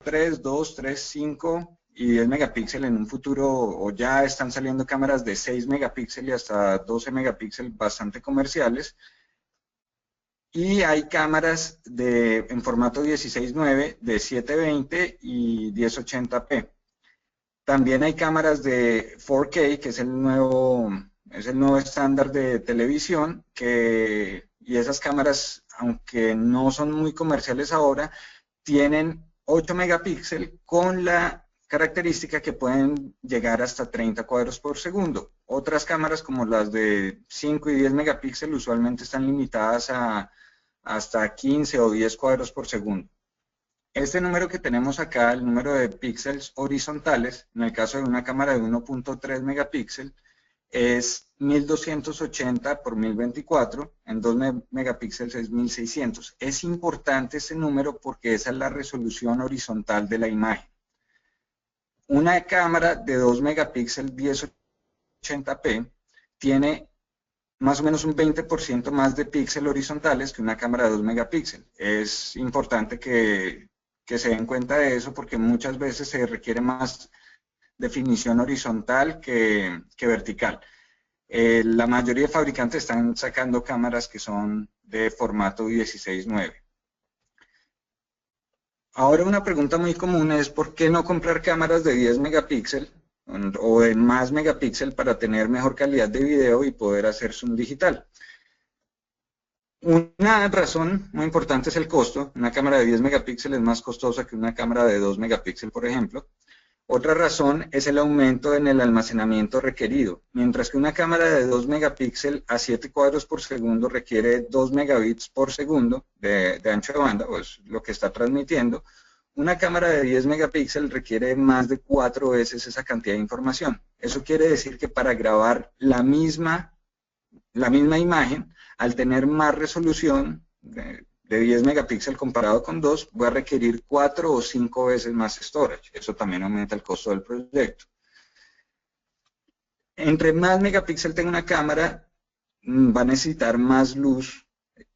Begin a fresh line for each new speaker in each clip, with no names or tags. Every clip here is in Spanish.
3, 2, 3, 5 y 10 megapíxeles en un futuro, o ya están saliendo cámaras de 6 megapíxeles y hasta 12 megapíxeles bastante comerciales. Y hay cámaras en formato 16:9 de 720 y 1080p. También hay cámaras de 4K, que es el nuevo estándar de televisión, y esas cámaras, aunque no son muy comerciales ahora, tienen 8 megapíxeles con la característica que pueden llegar hasta 30 cuadros por segundo. Otras cámaras como las de 5 y 10 megapíxeles usualmente están limitadas a hasta 15 o 10 cuadros por segundo. Este número que tenemos acá, el número de píxeles horizontales, en el caso de una cámara de 1.3 megapíxeles, es 1280 por 1024, en 2 megapíxeles es 1600. Es importante ese número porque esa es la resolución horizontal de la imagen. Una cámara de 2 megapíxeles 1080p tiene más o menos un 20% más de píxeles horizontales que una cámara de 2 megapíxeles. Es importante que se den cuenta de eso porque muchas veces se requiere más definición horizontal que vertical. La mayoría de fabricantes están sacando cámaras que son de formato 16:9. Ahora una pregunta muy común es ¿por qué no comprar cámaras de 10 megapíxeles o de más megapíxeles para tener mejor calidad de video y poder hacer zoom digital? Una razón muy importante es el costo. Una cámara de 10 megapíxeles es más costosa que una cámara de 2 megapíxeles, por ejemplo. Otra razón es el aumento en el almacenamiento requerido. Mientras que una cámara de 2 megapíxeles a 7 cuadros por segundo requiere 2 megabits por segundo de ancho de banda, pues lo que está transmitiendo, una cámara de 10 megapíxeles requiere más de 4 veces esa cantidad de información. Eso quiere decir que para grabar la misma imagen, al tener más resolución de 10 megapíxeles comparado con 2, voy a requerir 4 o 5 veces más storage. Eso también aumenta el costo del proyecto. Entre más megapíxeles tenga una cámara, va a necesitar más luz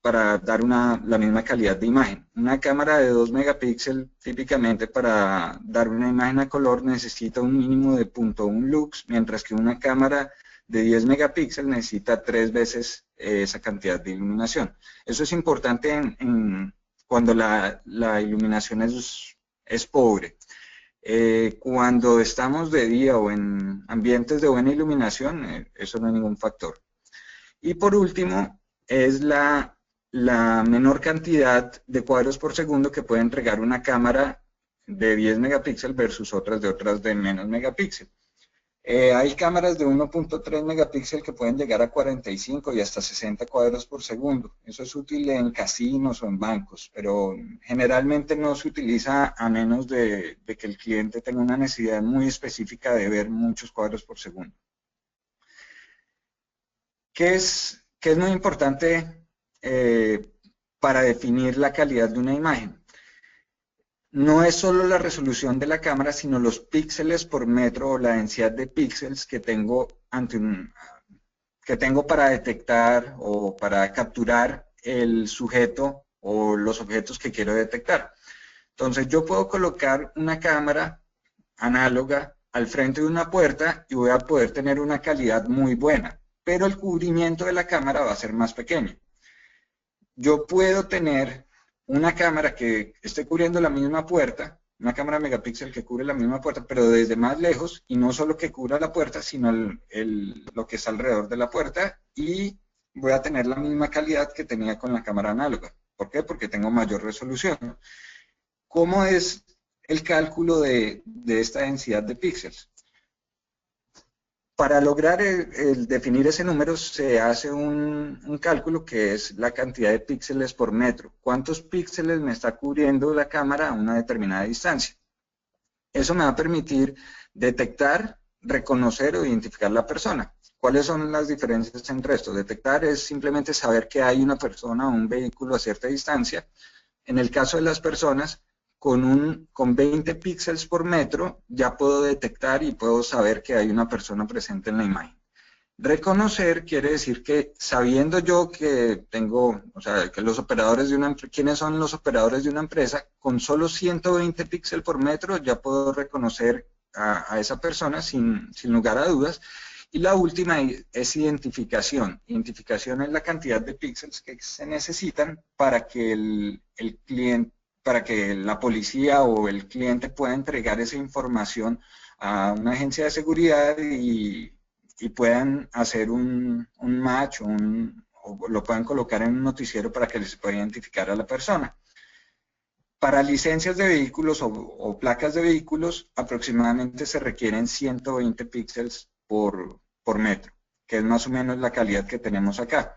para dar la misma calidad de imagen. Una cámara de 2 megapíxeles, típicamente para dar una imagen a color, necesita un mínimo de 0.1 lux, mientras que una cámara de 10 megapíxeles necesita 3 veces esa cantidad de iluminación. Eso es importante cuando la iluminación es pobre. Cuando estamos de día o en ambientes de buena iluminación, eso no es ningún factor. Y por último, es la menor cantidad de cuadros por segundo que puede entregar una cámara de 10 megapíxeles versus otras de menos megapíxeles. Hay cámaras de 1.3 megapíxeles que pueden llegar a 45 y hasta 60 cuadros por segundo. Eso es útil en casinos o en bancos, pero generalmente no se utiliza a menos de que el cliente tenga una necesidad muy específica de ver muchos cuadros por segundo. ¿Qué es muy importante para definir la calidad de una imagen? No es solo la resolución de la cámara, sino los píxeles por metro o la densidad de píxeles que tengo para detectar o para capturar el sujeto o los objetos que quiero detectar. Entonces yo puedo colocar una cámara análoga al frente de una puerta y voy a poder tener una calidad muy buena, pero el cubrimiento de la cámara va a ser más pequeño. Yo puedo tener una cámara que esté cubriendo la misma puerta, una cámara megapíxel que cubre la misma puerta, pero desde más lejos, y no solo que cubra la puerta, sino lo que está alrededor de la puerta, y voy a tener la misma calidad que tenía con la cámara análoga. ¿Por qué? Porque tengo mayor resolución. ¿Cómo es el cálculo de esta densidad de píxeles? Para lograr definir ese número se hace un cálculo que es la cantidad de píxeles por metro. ¿Cuántos píxeles me está cubriendo la cámara a una determinada distancia? Eso me va a permitir detectar, reconocer o identificar la persona. ¿Cuáles son las diferencias entre esto? Detectar es simplemente saber que hay una persona o un vehículo a cierta distancia. En el caso de las personas, con 20 píxeles por metro ya puedo detectar y puedo saber que hay una persona presente en la imagen. Reconocer quiere decir que sabiendo yo que tengo, o sea, que los operadores de una, quiénes son los operadores de una empresa, con solo 120 píxeles por metro ya puedo reconocer a esa persona sin lugar a dudas. Y la última es identificación. Identificación es la cantidad de píxeles que se necesitan para que el cliente, para que la policía o el cliente pueda entregar esa información a una agencia de seguridad y puedan hacer un match o lo puedan colocar en un noticiero para que les pueda identificar a la persona. Para licencias de vehículos o placas de vehículos, aproximadamente se requieren 120 píxeles por metro, que es más o menos la calidad que tenemos acá.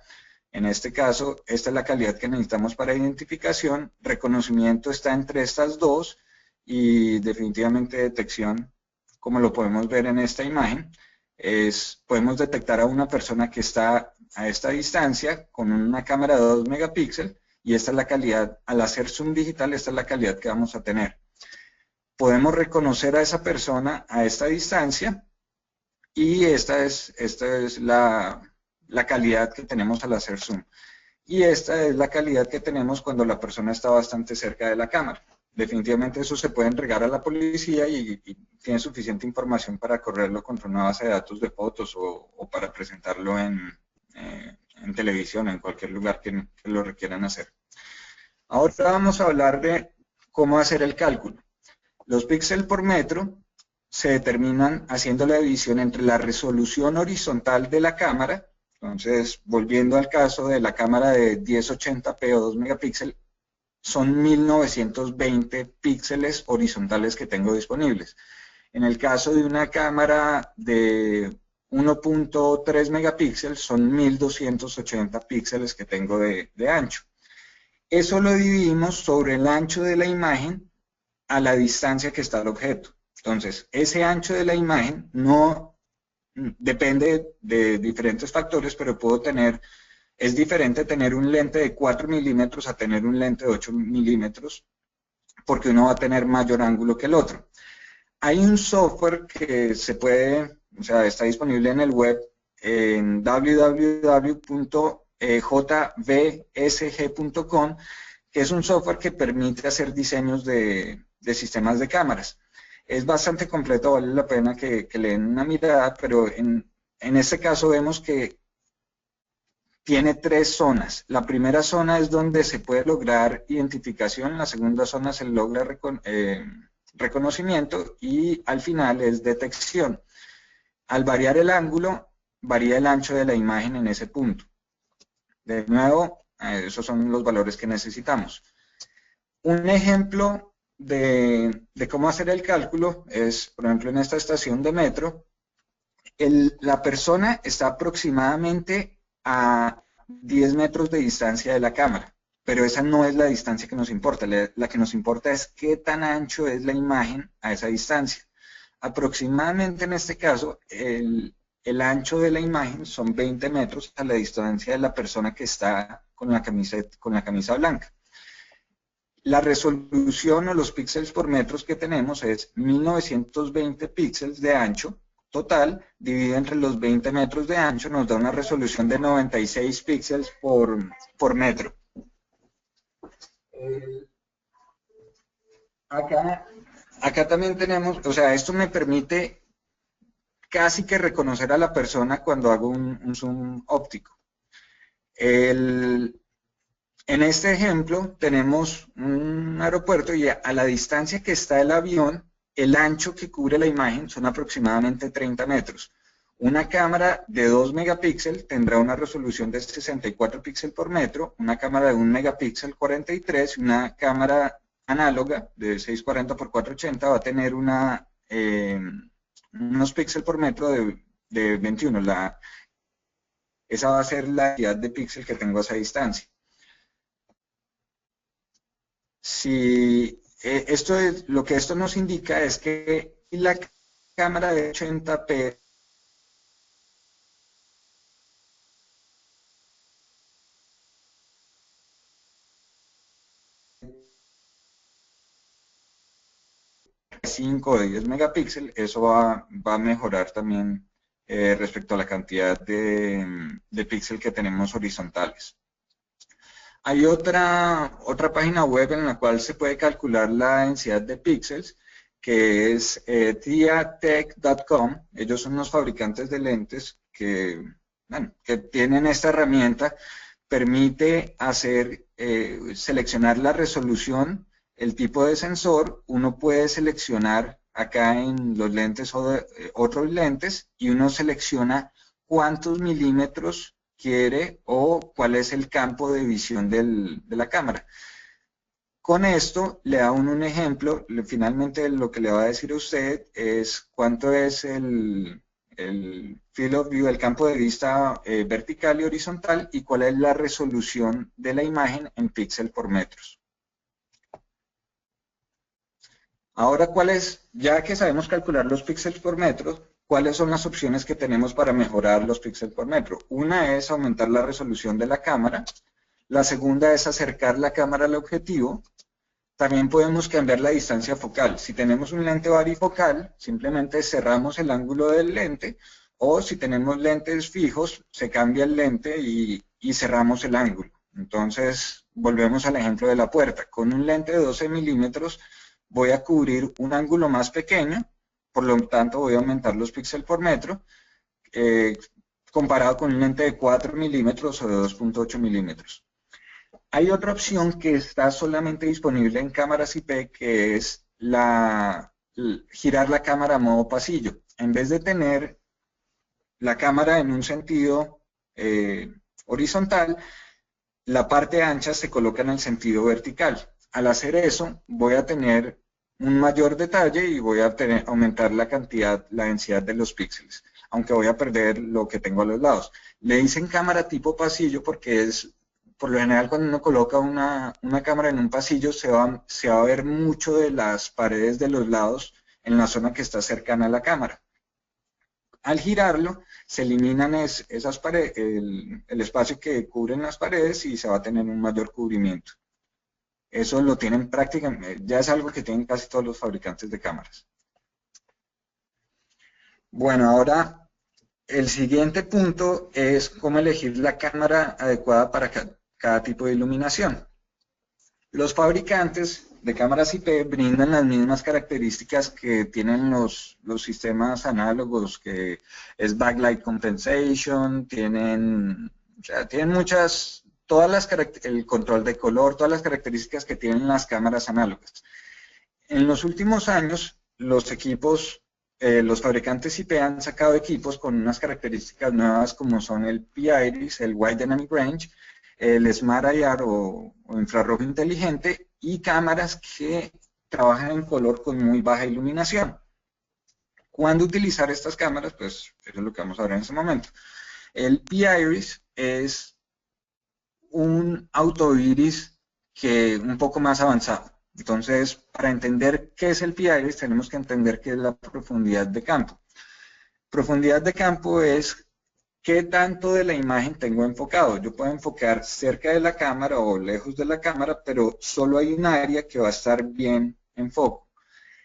En este caso, esta es la calidad que necesitamos para identificación. Reconocimiento está entre estas dos y definitivamente detección, como lo podemos ver en esta imagen, podemos detectar a una persona que está a esta distancia con una cámara de 2 megapíxeles y esta es la calidad, al hacer zoom digital, esta es la calidad que vamos a tener. Podemos reconocer a esa persona a esta distancia y esta es la calidad que tenemos al hacer zoom. Y esta es la calidad que tenemos cuando la persona está bastante cerca de la cámara. Definitivamente eso se puede entregar a la policía y tiene suficiente información para correrlo contra una base de datos de fotos o para presentarlo en televisión, en cualquier lugar que lo requieran hacer. Ahora vamos a hablar de cómo hacer el cálculo. Los píxeles por metro se determinan haciendo la división entre la resolución horizontal de la cámara. Entonces, volviendo al caso de la cámara de 1080p o 2 megapíxeles, son 1920 píxeles horizontales que tengo disponibles. En el caso de una cámara de 1.3 megapíxeles, son 1280 píxeles que tengo de ancho. Eso lo dividimos sobre el ancho de la imagen a la distancia que está el objeto. Entonces, ese ancho de la imagen no depende de diferentes factores, pero es diferente tener un lente de 4 milímetros a tener un lente de 8 milímetros, porque uno va a tener mayor ángulo que el otro. Hay un software que está disponible en el web en www.jvsg.com, que es un software que permite hacer diseños de sistemas de cámaras. Es bastante completo, vale la pena que le den una mirada, pero en este caso vemos que tiene 3 zonas. La primera zona es donde se puede lograr identificación, la segunda zona se logra reconocimiento y al final es detección. Al variar el ángulo, varía el ancho de la imagen en ese punto. De nuevo, esos son los valores que necesitamos. Un ejemplo de cómo hacer el cálculo es, por ejemplo, en esta estación de metro, la persona está aproximadamente a 10 metros de distancia de la cámara, pero esa no es la distancia que nos importa. La que nos importa es qué tan ancho es la imagen a esa distancia. Aproximadamente en este caso, el ancho de la imagen son 20 metros a la distancia de la persona que está con la camisa blanca. La resolución o los píxeles por metros que tenemos es 1920 píxeles de ancho total, dividido entre los 20 metros de ancho, nos da una resolución de 96 píxeles por metro. Acá también tenemos, o sea, esto me permite casi que reconocer a la persona cuando hago un zoom óptico. En este ejemplo tenemos un aeropuerto y a la distancia que está el avión, el ancho que cubre la imagen son aproximadamente 30 metros. Una cámara de 2 megapíxeles tendrá una resolución de 64 píxeles por metro, una cámara de 1 megapíxel 43 y una cámara análoga de 640 por 480 va a tener unos píxeles por metro de 21. Esa va a ser la cantidad de píxeles que tengo a esa distancia. Lo que esto nos indica es que la cámara de 80p de 5 o 10 megapíxeles, eso va a mejorar también respecto a la cantidad de píxeles que tenemos horizontales. Hay otra página web en la cual se puede calcular la densidad de píxeles, que es tiatech.com. Ellos son los fabricantes de lentes que tienen esta herramienta. Permite seleccionar la resolución, el tipo de sensor. Uno puede seleccionar acá en los lentes otros lentes, y uno selecciona cuántos milímetros quiere o cuál es el campo de visión de la cámara. Con esto le da un ejemplo. Finalmente lo que le va a decir a usted es cuánto es el field of view, el campo de vista vertical y horizontal, y cuál es la resolución de la imagen en píxel por metros. Ahora, ya que sabemos calcular los píxeles por metro, ¿cuáles son las opciones que tenemos para mejorar los píxeles por metro? Una es aumentar la resolución de la cámara. La segunda es acercar la cámara al objetivo. También podemos cambiar la distancia focal. Si tenemos un lente varifocal, simplemente cerramos el ángulo del lente, o si tenemos lentes fijos, se cambia el lente y cerramos el ángulo. Entonces, volvemos al ejemplo de la puerta. Con un lente de 12 milímetros voy a cubrir un ángulo más pequeño, por lo tanto voy a aumentar los píxeles por metro, comparado con un lente de 4 milímetros o de 2.8 milímetros. Hay otra opción que está solamente disponible en cámaras IP, que es girar la cámara a modo pasillo. En vez de tener la cámara en un sentido horizontal, la parte ancha se coloca en el sentido vertical. Al hacer eso, voy a tener un mayor detalle y voy a aumentar la densidad de los píxeles, aunque voy a perder lo que tengo a los lados. Le dicen cámara tipo pasillo porque por lo general, cuando uno coloca una cámara en un pasillo, se va a ver mucho de las paredes de los lados en la zona que está cercana a la cámara. Al girarlo, se eliminan esas paredes, el espacio que cubren las paredes, y se va a tener un mayor cubrimiento. Eso lo tienen prácticamente, ya es algo que tienen casi todos los fabricantes de cámaras. Bueno, ahora el siguiente punto es cómo elegir la cámara adecuada para cada tipo de iluminación. Los fabricantes de cámaras IP brindan las mismas características que tienen los sistemas análogos, que es backlight compensation, tienen el control de color, todas las características que tienen las cámaras análogas. En los últimos años, los fabricantes IP han sacado equipos con unas características nuevas, como son el P-Iris, el Wide Dynamic Range, el Smart IR o infrarrojo inteligente, y cámaras que trabajan en color con muy baja iluminación. ¿Cuándo utilizar estas cámaras? Pues eso es lo que vamos a ver en este momento. El P-Iris es un autoiris un poco más avanzado. Entonces, para entender qué es el P-Iris, tenemos que entender qué es la profundidad de campo. Profundidad de campo es qué tanto de la imagen tengo enfocado. Yo puedo enfocar cerca de la cámara o lejos de la cámara, pero solo hay un área que va a estar bien en foco.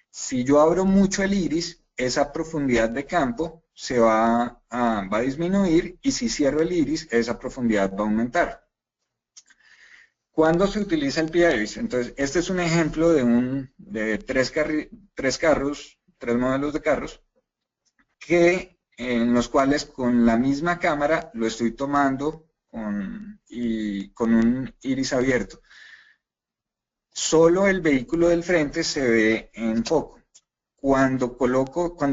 Si yo abro mucho el iris, esa profundidad de campo va a disminuir, y si cierro el iris, esa profundidad va a aumentar. ¿Cuándo se utiliza el P-Iris? Entonces, este es un ejemplo de tres modelos de carros, en los cuales con la misma cámara lo estoy tomando con un iris abierto. Solo el vehículo del frente se ve en foco. Cuando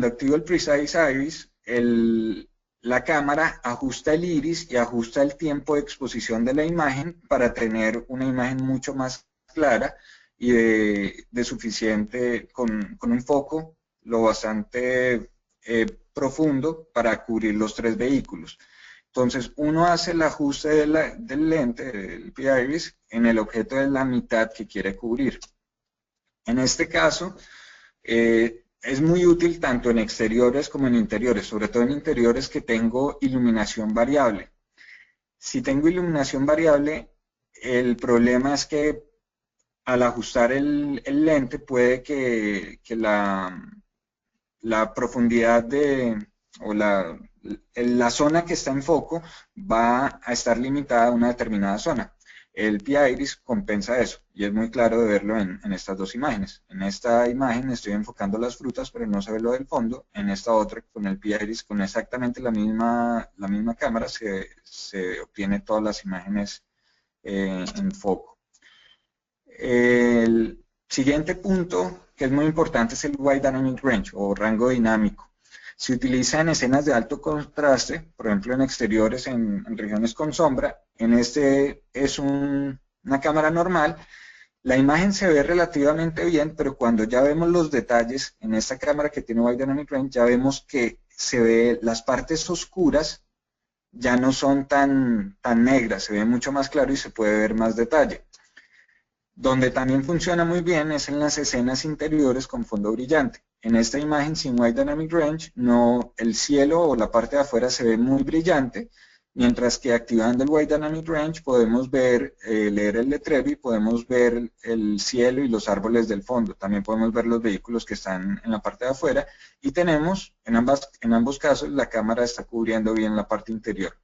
activo el Precise Iris, la cámara ajusta el iris y ajusta el tiempo de exposición de la imagen para tener una imagen mucho más clara y de suficiente, con un foco lo bastante profundo para cubrir los tres vehículos. Entonces, uno hace el ajuste del lente, del P-Iris, en el objeto de la mitad que quiere cubrir. En este caso, es muy útil tanto en exteriores como en interiores, sobre todo en interiores que tengo iluminación variable. Si tengo iluminación variable, el problema es que al ajustar el lente puede que la profundidad o la la zona que está en foco va a estar limitada a una determinada zona. El Pi-Iris compensa eso y es muy claro de verlo en estas dos imágenes. En esta imagen estoy enfocando las frutas, pero no se ve lo del fondo. En esta otra, con el Pi-Iris, con exactamente la misma cámara, se obtiene todas las imágenes en foco. El siguiente punto, que es muy importante, es el Wide Dynamic Range o rango dinámico. Se utiliza en escenas de alto contraste, por ejemplo en exteriores, en regiones con sombra. En este es una cámara normal. La imagen se ve relativamente bien, pero cuando ya vemos los detalles en esta cámara que tiene Wide Dynamic Range, ya vemos que se ve las partes oscuras ya no son tan negras, se ve mucho más claro y se puede ver más detalle. Donde también funciona muy bien es en las escenas interiores con fondo brillante. En esta imagen sin Wide Dynamic Range, el cielo o la parte de afuera se ve muy brillante, mientras que activando el Wide Dynamic Range podemos ver, leer el letrero y podemos ver el cielo y los árboles del fondo. También podemos ver los vehículos que están en la parte de afuera y tenemos, en ambos casos, la cámara está cubriendo bien la parte interior.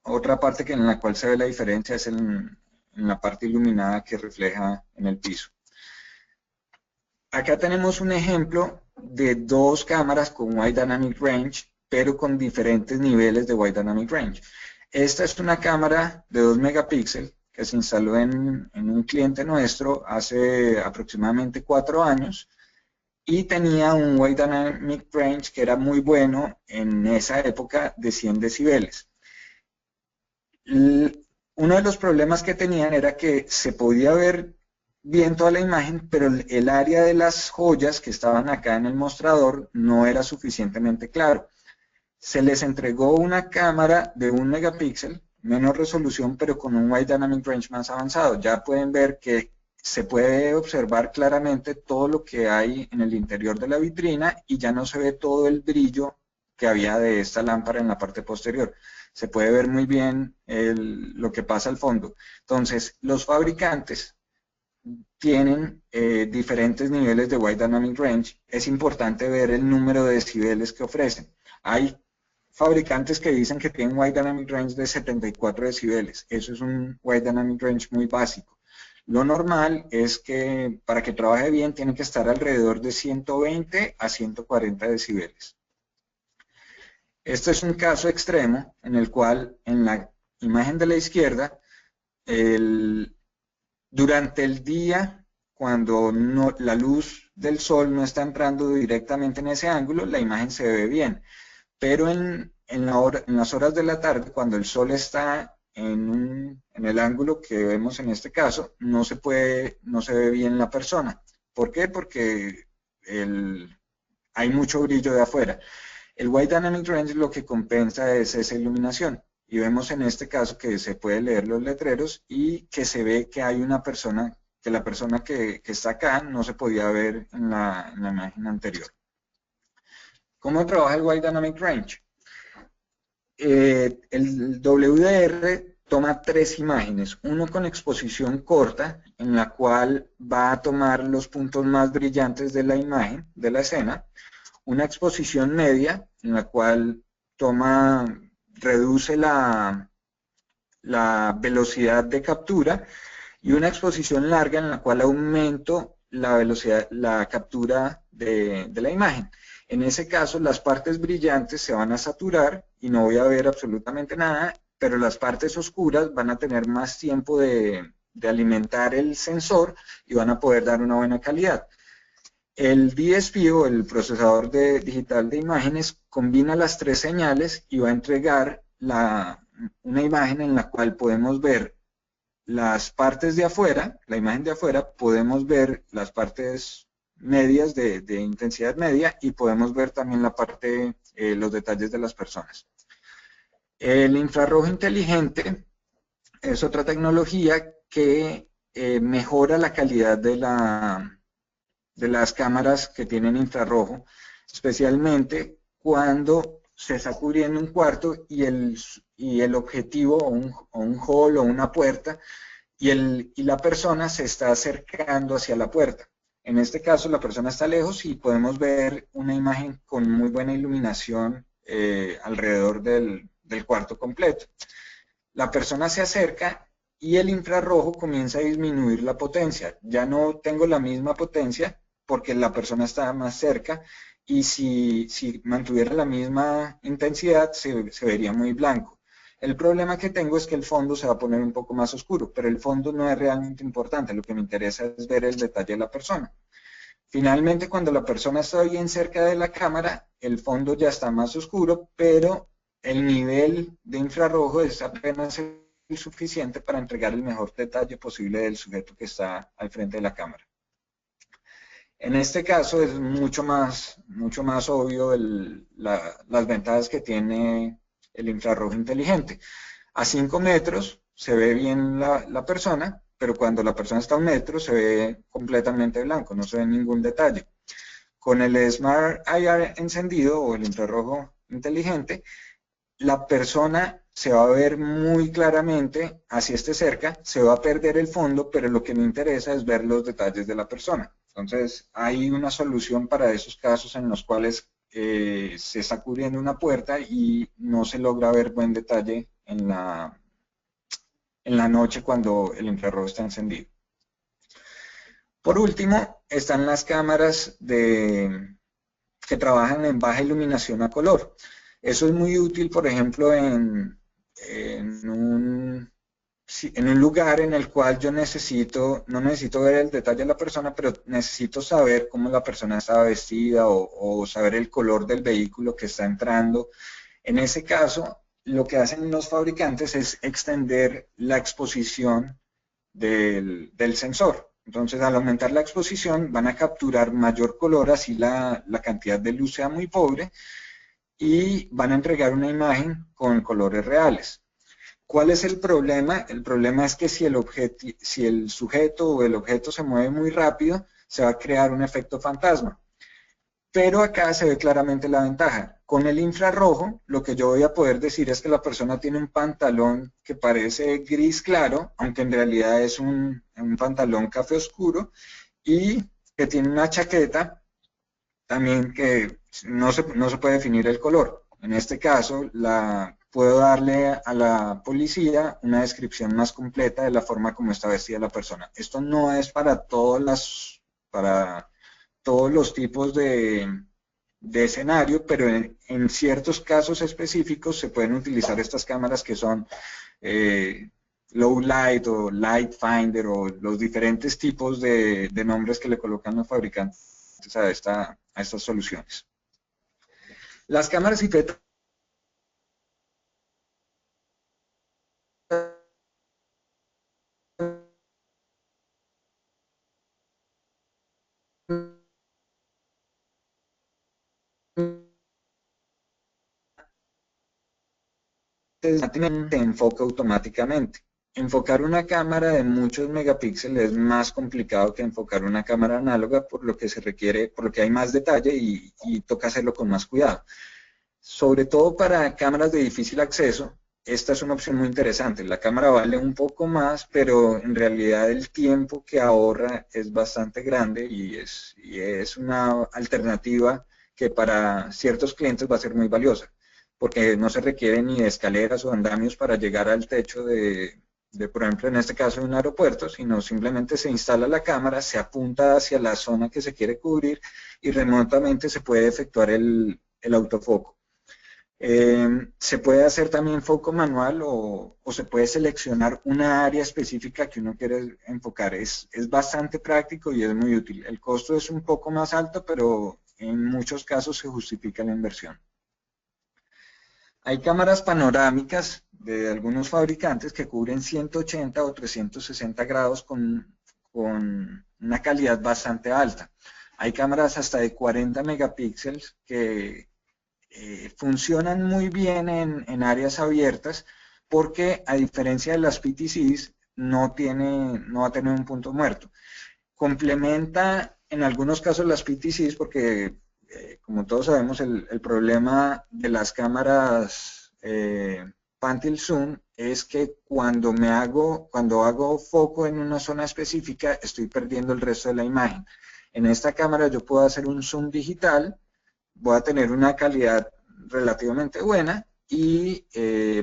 Otra parte en la cual se ve la diferencia es en la parte iluminada que refleja en el piso. Acá tenemos un ejemplo de dos cámaras con Wide Dynamic Range, pero con diferentes niveles de Wide Dynamic Range. Esta es una cámara de 2 megapíxeles que se instaló en un cliente nuestro hace aproximadamente 4 años y tenía un Wide Dynamic Range que era muy bueno en esa época de 100 decibeles. Uno de los problemas que tenían era que se podía ver bien toda la imagen, pero el área de las joyas que estaban acá en el mostrador no era suficientemente claro. Se les entregó una cámara de 1 megapíxel, menos resolución, pero con un Wide Dynamic Range más avanzado. Ya pueden ver que se puede observar claramente todo lo que hay en el interior de la vitrina y ya no se ve todo el brillo que había de esta lámpara en la parte posterior. Se puede ver muy bien lo que pasa al fondo. Entonces, los fabricantes tienen diferentes niveles de Wide Dynamic Range. Es importante ver el número de decibeles que ofrecen. Hay fabricantes que dicen que tienen Wide Dynamic Range de 74 decibeles. Eso es un Wide Dynamic Range muy básico. Lo normal es que para que trabaje bien tiene que estar alrededor de 120 a 140 decibeles. Este es un caso extremo en el cual en la imagen de la izquierda, durante el día, cuando la luz del sol no está entrando directamente en ese ángulo, la imagen se ve bien. Pero en las horas de la tarde, cuando el sol está en el ángulo que vemos en este caso, no se ve bien la persona. ¿Por qué? Porque hay mucho brillo de afuera. El Wide Dynamic Range lo que compensa es esa iluminación. Y vemos en este caso que se puede leer los letreros y que se ve que hay una persona, que la persona que está acá no se podía ver en la imagen anterior. ¿Cómo trabaja el Wide Dynamic Range? El WDR toma 3 imágenes, uno con exposición corta, en la cual va a tomar los puntos más brillantes de la imagen, de la escena, una exposición media, en la cual reduce la velocidad de captura, y una exposición larga en la cual aumento la velocidad, la captura de la imagen. En ese caso, las partes brillantes se van a saturar y no voy a ver absolutamente nada, pero las partes oscuras van a tener más tiempo de alimentar el sensor y van a poder dar una buena calidad. El DSP o el procesador digital de imágenes combina las 3 señales y va a entregar una imagen en la cual podemos ver las partes de afuera, la imagen de afuera, podemos ver las partes medias de intensidad media y podemos ver también la parte, los detalles de las personas. El infrarrojo inteligente es otra tecnología que mejora la calidad de las cámaras que tienen infrarrojo, especialmente cuando se está cubriendo un cuarto y el objetivo o un hall o una puerta y la persona se está acercando hacia la puerta. En este caso la persona está lejos y podemos ver una imagen con muy buena iluminación alrededor del cuarto completo. La persona se acerca y el infrarrojo comienza a disminuir la potencia. Ya no tengo la misma potencia porque la persona está más cerca, y si mantuviera la misma intensidad se vería muy blanco. El problema que tengo es que el fondo se va a poner un poco más oscuro, pero el fondo no es realmente importante. Lo que me interesa es ver el detalle de la persona. Finalmente, cuando la persona está bien cerca de la cámara, el fondo ya está más oscuro, pero el nivel de infrarrojo es apenas el suficiente para entregar el mejor detalle posible del sujeto que está al frente de la cámara. En este caso es mucho más obvio las ventajas que tiene el infrarrojo inteligente. A 5 metros se ve bien la persona, pero cuando la persona está a 1 metro se ve completamente blanco, no se ve ningún detalle. Con el Smart IR encendido o el infrarrojo inteligente, la persona se va a ver muy claramente, así esté cerca, se va a perder el fondo, pero lo que me interesa es ver los detalles de la persona. Entonces, hay una solución para esos casos en los cuales se está cubriendo una puerta y no se logra ver buen detalle en la noche cuando el infrarrojo está encendido. Por último, están las cámaras que trabajan en baja iluminación a color. Eso es muy útil, por ejemplo, en un lugar en el cual yo no necesito ver el detalle de la persona, pero necesito saber cómo la persona está vestida o saber el color del vehículo que está entrando. En ese caso, lo que hacen los fabricantes es extender la exposición del sensor. Entonces, al aumentar la exposición, van a capturar mayor color, así la cantidad de luz sea muy pobre, y van a entregar una imagen con colores reales. ¿Cuál es el problema? El problema es que si el sujeto o el objeto se mueve muy rápido, se va a crear un efecto fantasma. Pero acá se ve claramente la ventaja. Con el infrarrojo, lo que yo voy a poder decir es que la persona tiene un pantalón que parece gris claro, aunque en realidad es un pantalón café oscuro, y que tiene una chaqueta también que no se puede definir el color. En este caso, puedo darle a la policía una descripción más completa de la forma como está vestida la persona. Esto no es para todos los tipos de escenario, pero en ciertos casos específicos se pueden utilizar estas cámaras que son low light o light finder, o los diferentes tipos de nombres que le colocan los fabricantes a estas soluciones. Las cámaras IFET se enfoca automáticamente. Enfocar una cámara de muchos megapíxeles es más complicado que enfocar una cámara análoga, por lo que hay más detalle y toca hacerlo con más cuidado. Sobre todo para cámaras de difícil acceso, esta es una opción muy interesante. La cámara vale un poco más, pero en realidad el tiempo que ahorra es bastante grande y es una alternativa que para ciertos clientes va a ser muy valiosa, porque no se requiere ni de escaleras o andamios para llegar al techo por ejemplo, en este caso de un aeropuerto, sino simplemente se instala la cámara, se apunta hacia la zona que se quiere cubrir y remotamente se puede efectuar el autofoco. Se puede hacer también foco manual o se puede seleccionar una área específica que uno quiere enfocar. Es bastante práctico y es muy útil. El costo es un poco más alto, pero en muchos casos se justifica la inversión. Hay cámaras panorámicas de algunos fabricantes que cubren 180 o 360 grados con una calidad bastante alta. Hay cámaras hasta de 40 megapíxeles que funcionan muy bien en áreas abiertas, porque a diferencia de las PTCs no va a tener un punto muerto. Complementa en algunos casos las PTCs porque como todos sabemos el problema de las cámaras pan tilt zoom es que cuando hago foco en una zona específica estoy perdiendo el resto de la imagen. En esta cámara yo puedo hacer un zoom digital, voy a tener una calidad relativamente buena y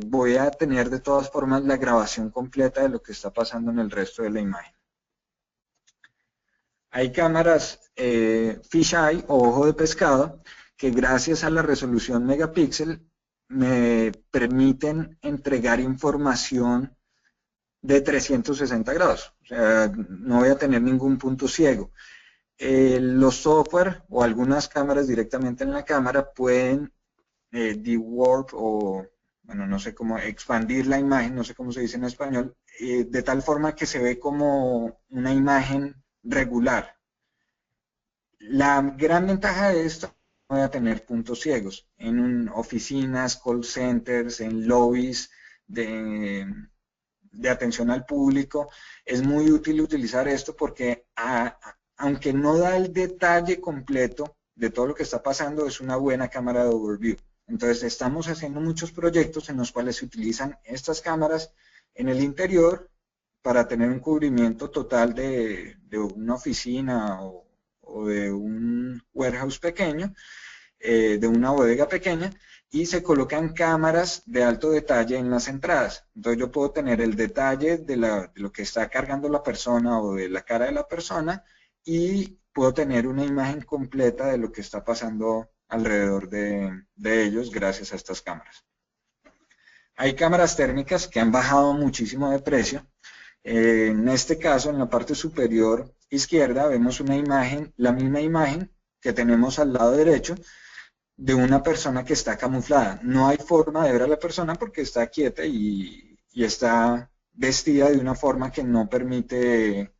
voy a tener de todas formas la grabación completa de lo que está pasando en el resto de la imagen. Hay cámaras fisheye o ojo de pescado que gracias a la resolución megapíxel me permiten entregar información de 360 grados. O sea, no voy a tener ningún punto ciego. Los software o algunas cámaras directamente en la cámara pueden dewarp o, bueno, no sé cómo, expandir la imagen, no sé cómo se dice en español, de tal forma que se ve como una imagen regular. La gran ventaja de esto, no voy a tener puntos ciegos en oficinas, call centers, en lobbies de atención al público. Es muy útil utilizar esto porque aunque no da el detalle completo de todo lo que está pasando, es una buena cámara de overview. Entonces estamos haciendo muchos proyectos en los cuales se utilizan estas cámaras en el interior para tener un cubrimiento total de una oficina o de un warehouse pequeño, de una bodega pequeña, y se colocan cámaras de alto detalle en las entradas. Entonces yo puedo tener el detalle de lo que está cargando la persona o de la cara de la persona y puedo tener una imagen completa de lo que está pasando alrededor de ellos gracias a estas cámaras. Hay cámaras térmicas que han bajado muchísimo de precio. En este caso, en la parte superior izquierda, vemos una imagen, la misma imagen que tenemos al lado derecho, de una persona que está camuflada. No hay forma de ver a la persona porque está quieta y está vestida de una forma que no permite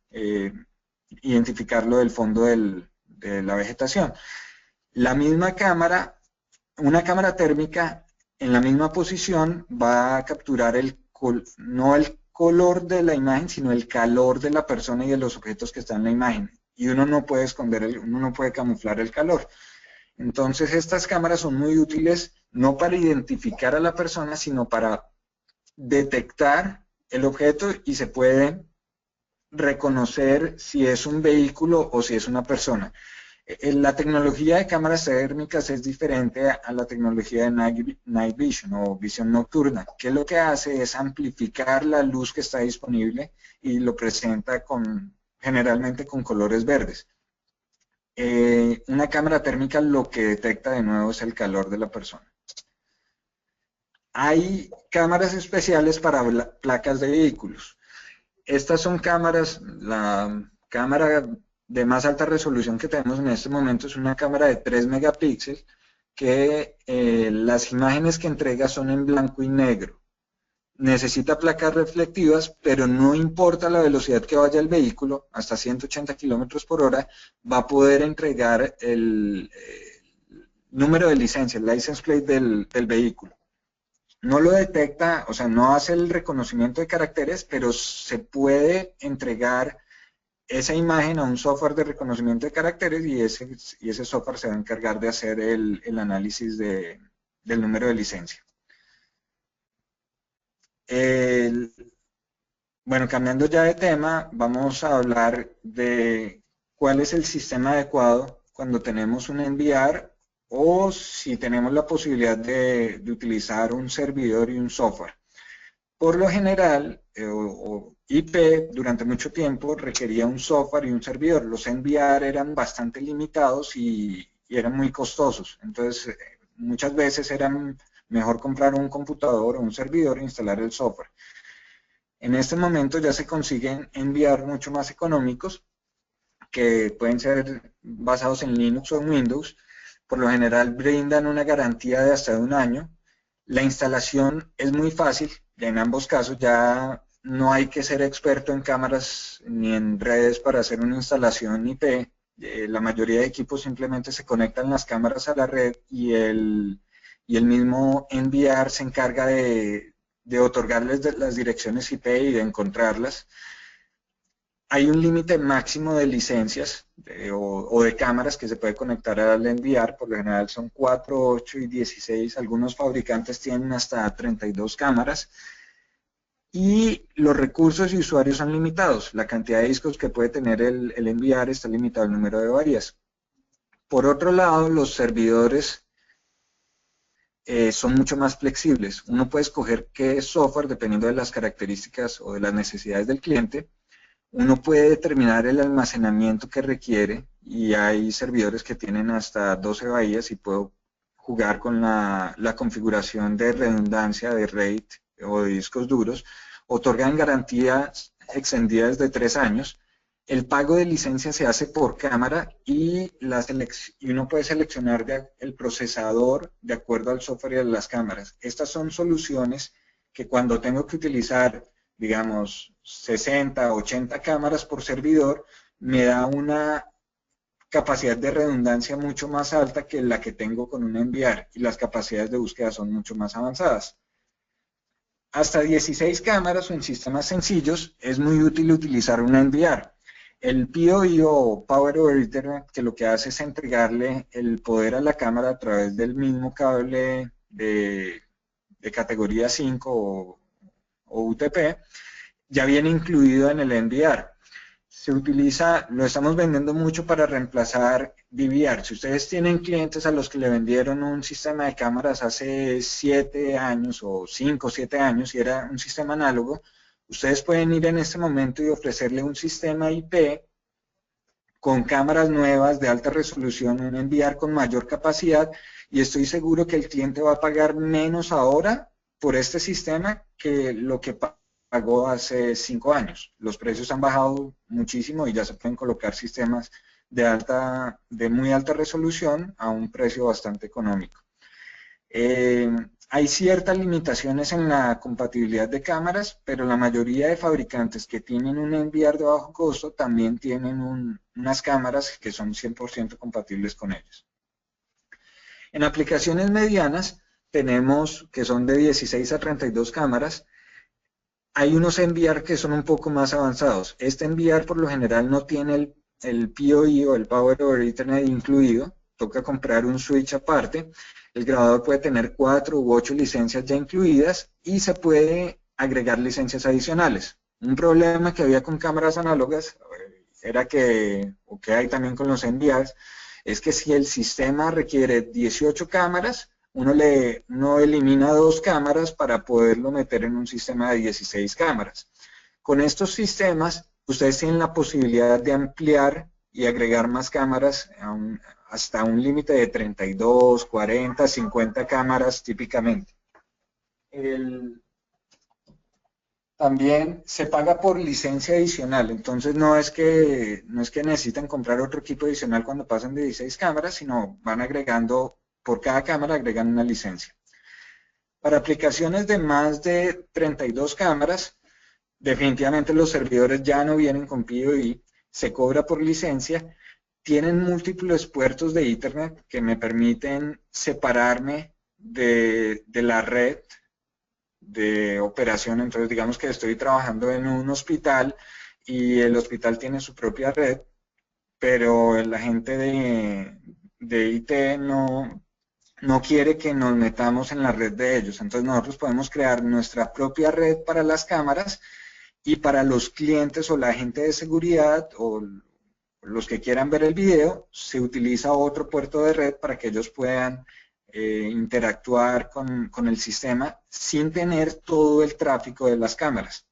identificarlo del fondo de la vegetación. La misma cámara, una cámara térmica en la misma posición va a capturar no el color de la imagen, sino el calor de la persona y de los objetos que están en la imagen. Y uno no puede esconder, uno no puede camuflar el calor. Entonces estas cámaras son muy útiles no para identificar a la persona, sino para detectar el objeto y se puede reconocer si es un vehículo o si es una persona. La tecnología de cámaras térmicas es diferente a la tecnología de night vision o visión nocturna, que lo que hace es amplificar la luz que está disponible y lo presenta generalmente con colores verdes. Una cámara térmica lo que detecta de nuevo es el calor de la persona. Hay cámaras especiales para placas de vehículos. Estas son cámaras, la cámara de más alta resolución que tenemos en este momento es una cámara de 3 megapíxeles que las imágenes que entrega son en blanco y negro. Necesita placas reflectivas, pero no importa la velocidad que vaya el vehículo, hasta 180 kilómetros por hora, va a poder entregar el número de licencia, el license plate del vehículo. No lo detecta, o sea, no hace el reconocimiento de caracteres, pero se puede entregar esa imagen a un software de reconocimiento de caracteres y ese software se va a encargar de hacer el análisis del número de licencia. Bueno, cambiando ya de tema, vamos a hablar de cuál es el sistema adecuado cuando tenemos un NVR o si tenemos la posibilidad de utilizar un servidor y un software. Por lo general, IP durante mucho tiempo requería un software y un servidor. Los NVR eran bastante limitados y eran muy costosos. Entonces, muchas veces era mejor comprar un computador o un servidor e instalar el software. En este momento ya se consiguen NVR mucho más económicos que pueden ser basados en Linux o en Windows. Por lo general brindan una garantía de hasta un año. La instalación es muy fácil, en ambos casos ya no hay que ser experto en cámaras ni en redes para hacer una instalación IP. La mayoría de equipos simplemente se conectan las cámaras a la red y el mismo NVR se encarga de otorgarles las direcciones IP y de encontrarlas. Hay un límite máximo de licencias o de cámaras que se puede conectar al NVR, por lo general son 4, 8 y 16, algunos fabricantes tienen hasta 32 cámaras y los recursos y usuarios son limitados, la cantidad de discos que puede tener el NVR está limitado al número de barías. Por otro lado, los servidores son mucho más flexibles. Uno puede escoger qué software dependiendo de las características o de las necesidades del cliente. Uno puede determinar el almacenamiento que requiere y hay servidores que tienen hasta 12 bahías y puedo jugar con la configuración de redundancia de RAID o de discos duros. Otorgan garantías extendidas de 3 años. El pago de licencia se hace por cámara y uno puede seleccionar el procesador de acuerdo al software y a las cámaras. Estas son soluciones que cuando tengo que utilizar, digamos, 60, 80 cámaras por servidor, me da una capacidad de redundancia mucho más alta que la que tengo con un NVR y las capacidades de búsqueda son mucho más avanzadas. Hasta 16 cámaras o en sistemas sencillos es muy útil utilizar un NVR. El PoE o Power over Ethernet, que lo que hace es entregarle el poder a la cámara a través del mismo cable de categoría 5 o UTP, ya viene incluido en el NVR. Se utiliza, lo estamos vendiendo mucho para reemplazar DVR. Si ustedes tienen clientes a los que le vendieron un sistema de cámaras hace 7 años o 5 o 7 años y era un sistema análogo, ustedes pueden ir en este momento y ofrecerle un sistema IP con cámaras nuevas de alta resolución, un NVR con mayor capacidad, y estoy seguro que el cliente va a pagar menos ahora por este sistema que lo que pagó hace 5 años. Los precios han bajado muchísimo y ya se pueden colocar sistemas de muy alta resolución a un precio bastante económico. Hay ciertas limitaciones en la compatibilidad de cámaras, pero la mayoría de fabricantes que tienen un NVR de bajo costo también tienen unas cámaras que son 100% compatibles con ellos. En aplicaciones medianas tenemos que son de 16 a 32 cámaras. Hay unos NVR que son un poco más avanzados. Este NVR por lo general no tiene el PoE o el Power over Ethernet incluido. Toca comprar un switch aparte. El grabador puede tener 4 u 8 licencias ya incluidas y se puede agregar licencias adicionales. Un problema que había con cámaras análogas era o que hay también con los NVRs, es que si el sistema requiere 18 cámaras, uno elimina 2 cámaras para poderlo meter en un sistema de 16 cámaras. Con estos sistemas, ustedes tienen la posibilidad de ampliar y agregar más cámaras hasta un límite de 32, 40, 50 cámaras típicamente. También se paga por licencia adicional, entonces no es que necesitan comprar otro equipo adicional cuando pasan de 16 cámaras, sino van agregando, por cada cámara agregan una licencia. Para aplicaciones de más de 32 cámaras, definitivamente los servidores ya no vienen con PoE, se cobra por licencia, tienen múltiples puertos de Ethernet que me permiten separarme de la red de operación. Entonces digamos que estoy trabajando en un hospital y el hospital tiene su propia red, pero la gente de IT no quiere que nos metamos en la red de ellos. Entonces nosotros podemos crear nuestra propia red para las cámaras y para los clientes o la gente de seguridad o los que quieran ver el video, se utiliza otro puerto de red para que ellos puedan interactuar con el sistema sin tener todo el tráfico de las cámaras.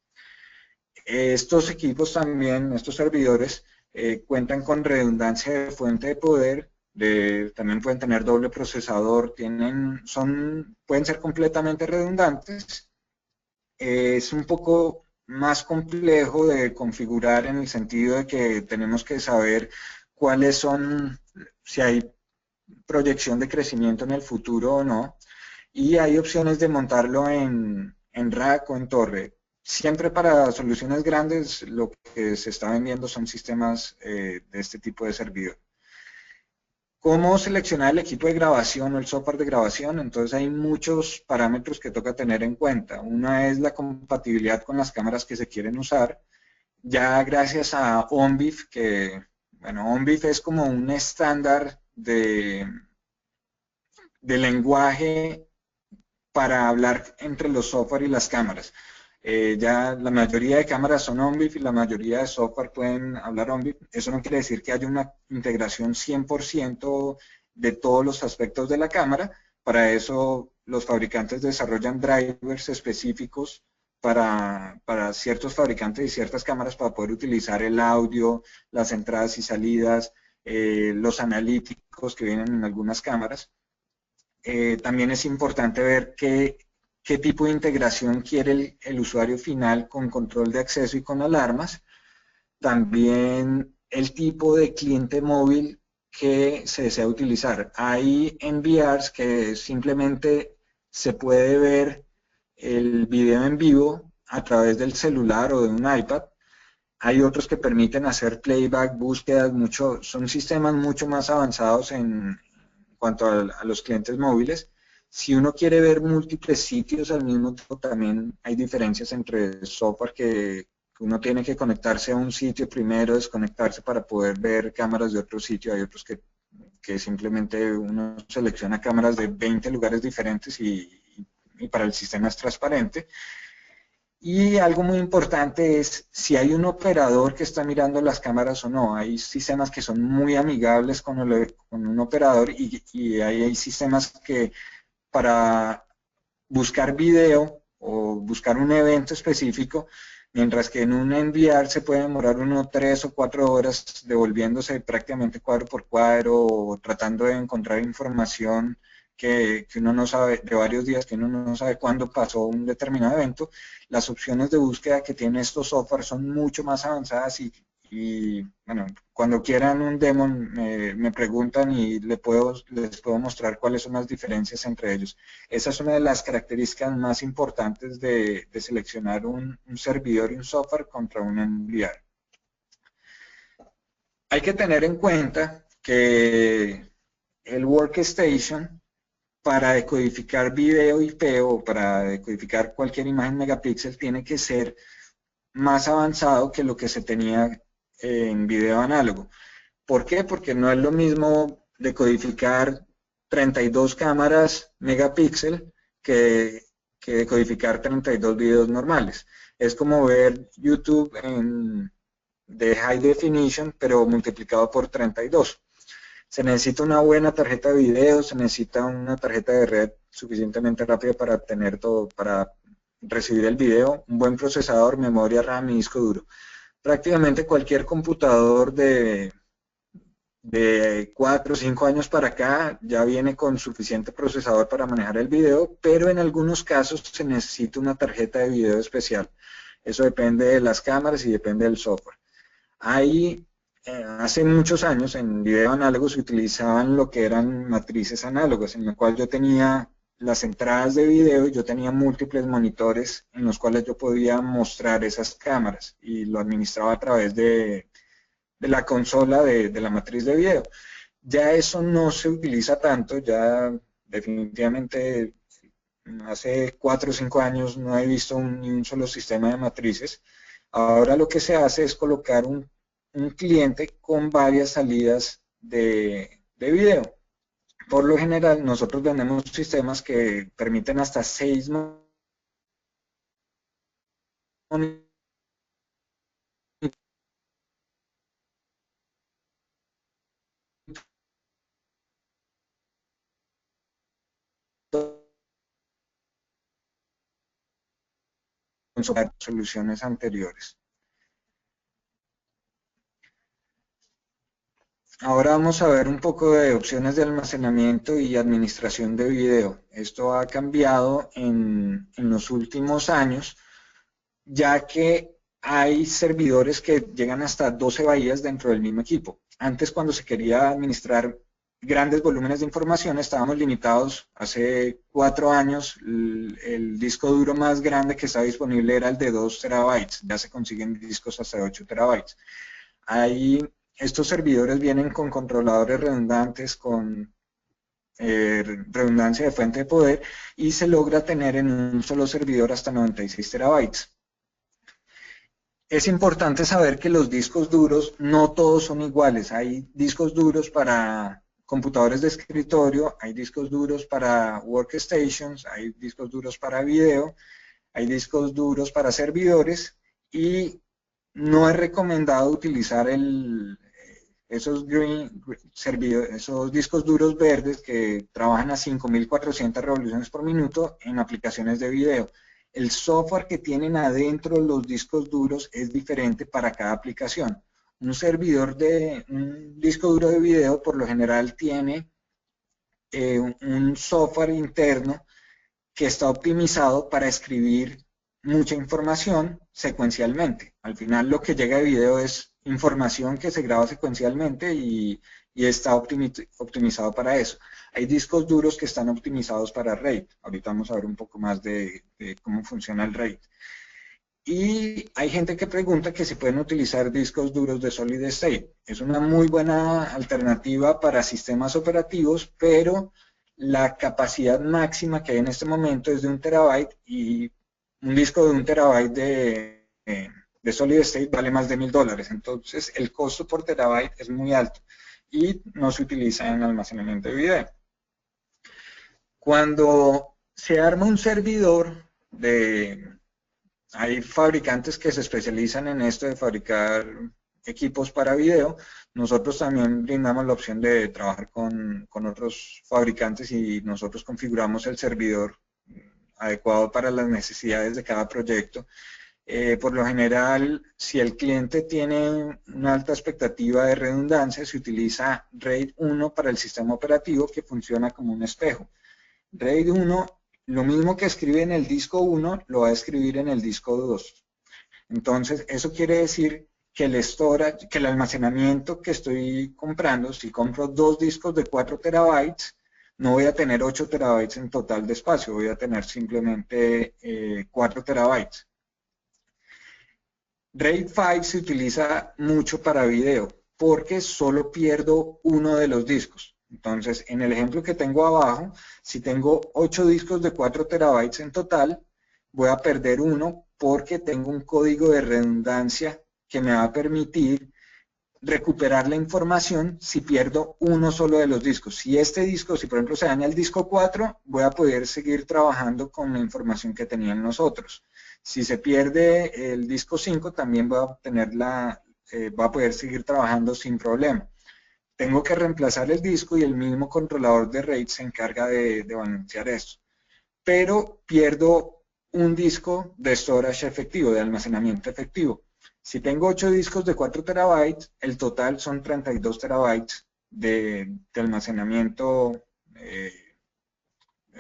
Estos equipos también, estos servidores, cuentan con redundancia de fuente de poder, también pueden tener doble procesador, pueden ser completamente redundantes. Es un poco más complejo de configurar en el sentido de que tenemos que saber cuáles son, si hay proyección de crecimiento en el futuro o no, y hay opciones de montarlo en rack o en torre. Siempre para soluciones grandes lo que se está vendiendo son sistemas de este tipo de servidor. ¿Cómo seleccionar el equipo de grabación o el software de grabación? Entonces hay muchos parámetros que toca tener en cuenta. Una es la compatibilidad con las cámaras que se quieren usar. Ya gracias a ONVIF, ONVIF es como un estándar de lenguaje para hablar entre los software y las cámaras. Ya la mayoría de cámaras son ONVIF y la mayoría de software pueden hablar ONVIF. Eso no quiere decir que haya una integración 100% de todos los aspectos de la cámara, Para eso los fabricantes desarrollan drivers específicos para ciertos fabricantes y ciertas cámaras para poder utilizar el audio, las entradas y salidas, los analíticos que vienen en algunas cámaras. También es importante ver qué tipo de integración quiere el usuario final con control de acceso y con alarmas. También el tipo de cliente móvil que se desea utilizar. Hay NVRs que simplemente se puede ver el video en vivo a través del celular o de un iPad. Hay otros que permiten hacer playback, búsquedas, son sistemas mucho más avanzados en cuanto a los clientes móviles. Si uno quiere ver múltiples sitios al mismo tiempo, también hay diferencias entre software que uno tiene que conectarse a un sitio primero, desconectarse para poder ver cámaras de otro sitio. Hay otros que simplemente uno selecciona cámaras de 20 lugares diferentes y para el sistema es transparente. Y algo muy importante es si hay un operador que está mirando las cámaras o no. Hay sistemas que son muy amigables con un operador y hay sistemas que para buscar video o buscar un evento específico, mientras que en un NVR se puede demorar 3 o 4 horas devolviéndose prácticamente cuadro por cuadro o tratando de encontrar información que uno no sabe, de varios días que uno no sabe cuándo pasó un determinado evento. Las opciones de búsqueda que tienen estos software son mucho más avanzadas y bueno, cuando quieran un demo me preguntan y les puedo mostrar cuáles son las diferencias entre ellos. Esa es una de las características más importantes de seleccionar un servidor y un software contra un NVR. Hay que tener en cuenta que el workstation para decodificar video IP o para decodificar cualquier imagen megapíxel tiene que ser más avanzado que lo que se tenía en video análogo. ¿Por qué? Porque no es lo mismo decodificar 32 cámaras megapíxel que decodificar 32 videos normales. Es como ver YouTube de high definition, pero multiplicado por 32. Se necesita una buena tarjeta de video, se necesita una tarjeta de red suficientemente rápida para tener todo, para recibir el video, un buen procesador, memoria RAM y disco duro. Prácticamente cualquier computador de 4 o 5 años para acá ya viene con suficiente procesador para manejar el video, pero en algunos casos se necesita una tarjeta de video especial. Eso depende de las cámaras y depende del software. Hace muchos años en video análogo se utilizaban lo que eran matrices análogas, en la cual yo tenía las entradas de video y yo tenía múltiples monitores en los cuales yo podía mostrar esas cámaras y lo administraba a través de la consola de la matriz de video. Ya eso no se utiliza tanto, ya definitivamente hace 4 o 5 años no he visto ni un solo sistema de matrices. Ahora lo que se hace es colocar un cliente con varias salidas de video. Por lo general, nosotros vendemos sistemas que permiten hasta 6 monitores con soluciones anteriores. Ahora vamos a ver un poco de opciones de almacenamiento y administración de video. Esto ha cambiado en los últimos años, ya que hay servidores que llegan hasta 12 bahías dentro del mismo equipo. Antes, cuando se quería administrar grandes volúmenes de información, estábamos limitados. Hace 4 años, el disco duro más grande que estaba disponible era el de 2 terabytes. Ya se consiguen discos hasta de 8 terabytes. Estos servidores vienen con controladores redundantes, con redundancia de fuente de poder, y se logra tener en un solo servidor hasta 96 terabytes. Es importante saber que los discos duros no todos son iguales. Hay discos duros para computadores de escritorio, hay discos duros para workstations, hay discos duros para video, hay discos duros para servidores y no es recomendado utilizar el esos esos discos duros verdes que trabajan a 5400 revoluciones por minuto en aplicaciones de video. El software que tienen adentro los discos duros es diferente para cada aplicación. Un disco duro de video por lo general tiene un software interno que está optimizado para escribir mucha información secuencialmente. Al final lo que llega de video es información que se graba secuencialmente y está optimizado para eso. Hay discos duros que están optimizados para RAID. Ahorita vamos a ver un poco más de cómo funciona el RAID. Y hay gente que pregunta que si pueden utilizar discos duros de Solid State. Es una muy buena alternativa para sistemas operativos, pero la capacidad máxima que hay en este momento es de 1 terabyte y un disco de 1 terabyte de Solid State vale más de $1000. Entonces el costo por terabyte es muy alto y no se utiliza en almacenamiento de video. Cuando se arma un servidor hay fabricantes que se especializan en esto de fabricar equipos para video. Nosotros también brindamos la opción de trabajar con otros fabricantes y nosotros configuramos el servidor adecuado para las necesidades de cada proyecto. Por lo general, si el cliente tiene una alta expectativa de redundancia, se utiliza RAID 1 para el sistema operativo, que funciona como un espejo. RAID 1, lo mismo que escribe en el disco 1, lo va a escribir en el disco 2. Entonces, eso quiere decir que el almacenamiento que estoy comprando, si compro 2 discos de 4 terabytes, no voy a tener 8 terabytes en total de espacio, voy a tener simplemente 4 terabytes. RAID 5 se utiliza mucho para video porque solo pierdo uno de los discos. Entonces, en el ejemplo que tengo abajo, si tengo 8 discos de 4 terabytes en total, voy a perder uno porque tengo un código de redundancia que me va a permitir recuperar la información si pierdo uno solo de los discos. Si por ejemplo se daña el disco 4, voy a poder seguir trabajando con la información que tenían los otros. Si se pierde el disco 5, también voy a poder seguir trabajando sin problema. Tengo que reemplazar el disco y el mismo controlador de RAID se encarga de balancear esto. Pero pierdo un disco de storage efectivo, de almacenamiento efectivo. Si tengo 8 discos de 4 terabytes, el total son 32 terabytes de almacenamiento,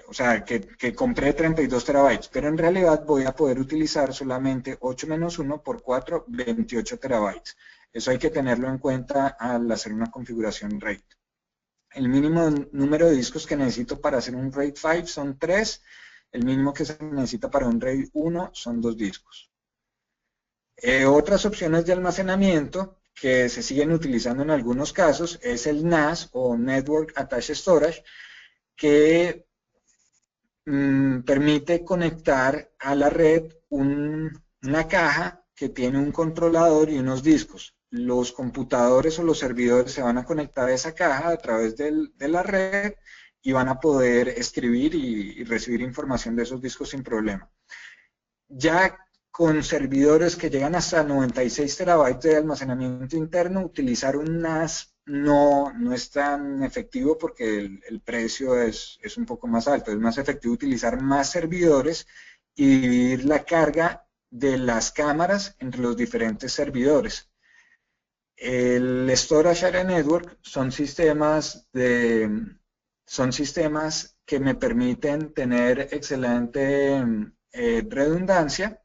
o sea, que compré 32 terabytes, pero en realidad voy a poder utilizar solamente 8 menos 1 por 4, 28 terabytes. Eso hay que tenerlo en cuenta al hacer una configuración RAID. El mínimo número de discos que necesito para hacer un RAID 5 son 3, el mínimo que se necesita para un RAID 1 son 2 discos. Otras opciones de almacenamiento que se siguen utilizando en algunos casos es el NAS o Network Attached Storage, que permite conectar a la red una caja que tiene un controlador y unos discos. Los computadores o los servidores se van a conectar a esa caja a través de la red y van a poder escribir y recibir información de esos discos sin problema. Ya con servidores que llegan hasta 96 terabytes de almacenamiento interno, utilizar un NAS no es tan efectivo porque el precio es un poco más alto. Es más efectivo utilizar más servidores y dividir la carga de las cámaras entre los diferentes servidores. El Storage Area Network son sistemas que me permiten tener excelente redundancia.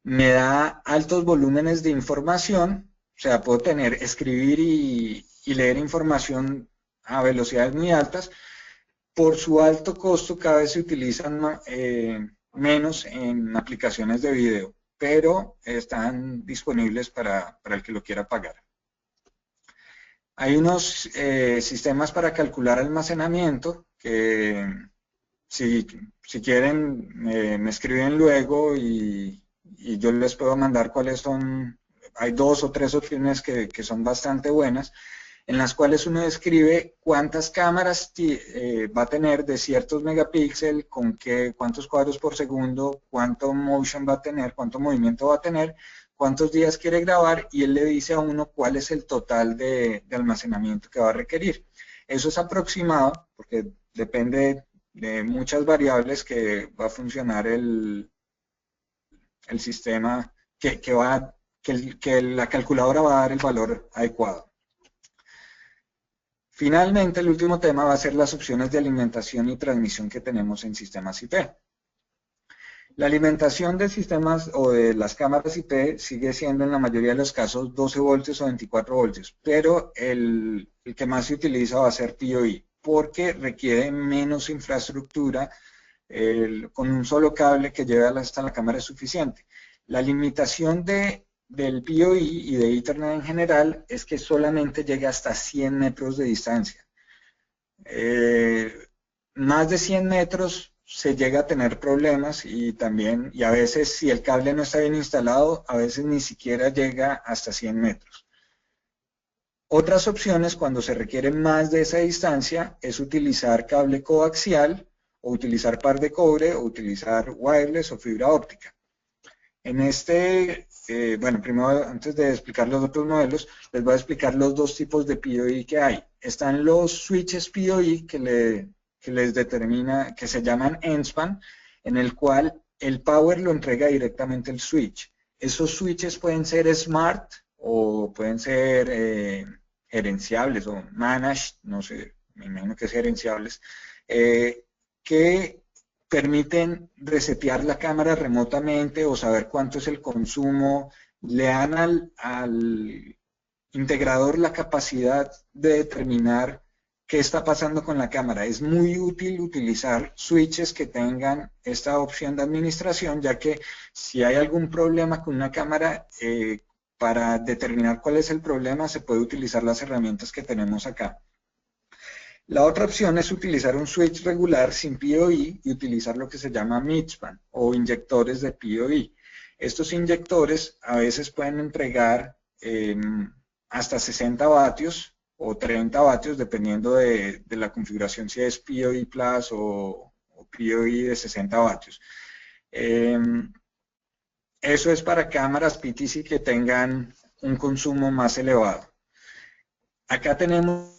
Me da altos volúmenes de información, o sea, puedo escribir y leer información a velocidades muy altas. Por su alto costo, cada vez se utilizan menos en aplicaciones de video, pero están disponibles para el que lo quiera pagar. Hay unos sistemas para calcular almacenamiento que si quieren me escriben luego y yo les puedo mandar cuáles son. Hay 2 o 3 opciones que son bastante buenas, en las cuales uno describe cuántas cámaras va a tener de ciertos megapíxeles, cuántos cuadros por segundo, cuánto motion va a tener, cuánto movimiento va a tener, cuántos días quiere grabar y él le dice a uno cuál es el total de almacenamiento que va a requerir. Eso es aproximado porque depende de muchas variables que va a funcionar el sistema que la calculadora va a dar el valor adecuado. Finalmente, el último tema va a ser las opciones de alimentación y transmisión que tenemos en sistemas IP. La alimentación de sistemas o de las cámaras IP sigue siendo en la mayoría de los casos 12 voltios o 24 voltios, pero el que más se utiliza va a ser PoE, porque requiere menos infraestructura, con un solo cable que lleve hasta la cámara es suficiente. La limitación del PoE y de Ethernet en general es que solamente llega hasta 100 metros de distancia. Más de 100 metros se llega a tener problemas y a veces si el cable no está bien instalado, a veces ni siquiera llega hasta 100 metros. Otras opciones cuando se requiere más de esa distancia es utilizar cable coaxial o utilizar par de cobre o utilizar wireless o fibra óptica. En bueno, primero antes de explicar los otros modelos, les voy a explicar los dos tipos de PoE que hay. Están los switches PoE que les determina, que se llaman EndSpan, en el cual el power lo entrega directamente el switch. Esos switches pueden ser smart o pueden ser gerenciables o managed, no sé, me imagino que es gerenciables, que permiten resetear la cámara remotamente o saber cuánto es el consumo, le dan al integrador la capacidad de determinar qué está pasando con la cámara. Es muy útil utilizar switches que tengan esta opción de administración, ya que si hay algún problema con una cámara, para determinar cuál es el problema se puede utilizar las herramientas que tenemos acá. La otra opción es utilizar un switch regular sin PoE y utilizar lo que se llama midspan o inyectores de PoE. Estos inyectores a veces pueden entregar hasta 60 vatios o 30 vatios dependiendo de la configuración, si es PoE Plus o PoE de 60 vatios. Eso es para cámaras PTZ que tengan un consumo más elevado. Acá tenemos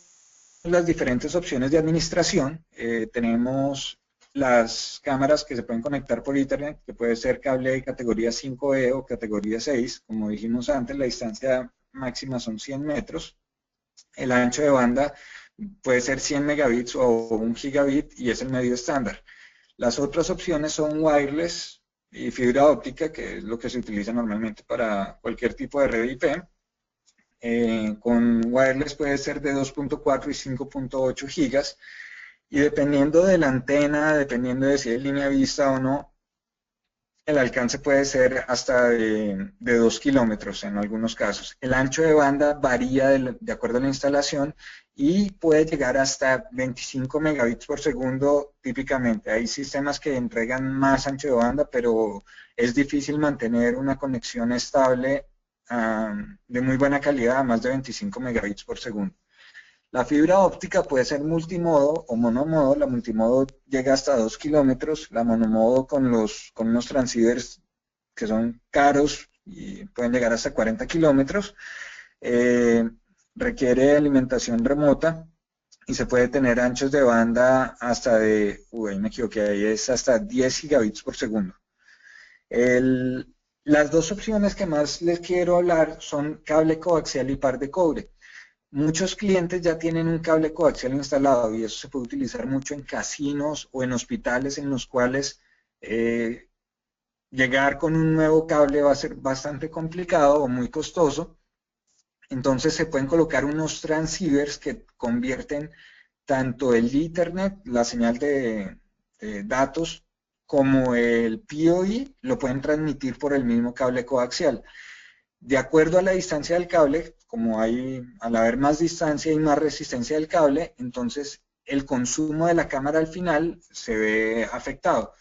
las diferentes opciones de administración. Tenemos las cámaras que se pueden conectar por Ethernet, que puede ser cable de categoría 5E o categoría 6. Como dijimos antes, la distancia máxima son 100 metros. El ancho de banda puede ser 100 megabits o 1 gigabit y es el medio estándar. Las otras opciones son wireless y fibra óptica, que es lo que se utiliza normalmente para cualquier tipo de red IP. Con wireless puede ser de 2.4 y 5.8 gigas y dependiendo de la antena, dependiendo de si es línea vista o no, el alcance puede ser hasta de 2 kilómetros en algunos casos. El ancho de banda varía de acuerdo a la instalación y puede llegar hasta 25 megabits por segundo típicamente. Hay sistemas que entregan más ancho de banda, pero es difícil mantener una conexión estable de muy buena calidad a más de 25 megabits por segundo. La fibra óptica puede ser multimodo o monomodo. La multimodo llega hasta 2 kilómetros. La monomodo con unos transceivers que son caros y pueden llegar hasta 40 kilómetros. Requiere alimentación remota y se puede tener anchos de banda hasta ahí me equivoqué, ahí es hasta 10 gigabits por segundo. Las dos opciones que más les quiero hablar son cable coaxial y par de cobre. Muchos clientes ya tienen un cable coaxial instalado y eso se puede utilizar mucho en casinos o en hospitales en los cuales llegar con un nuevo cable va a ser bastante complicado o muy costoso. Entonces se pueden colocar unos transceivers que convierten tanto el Ethernet, la señal de datos, como el PoE, lo pueden transmitir por el mismo cable coaxial. De acuerdo a la distancia del cable, como al haber más distancia y más resistencia del cable, entonces el consumo de la cámara al final se ve afectado.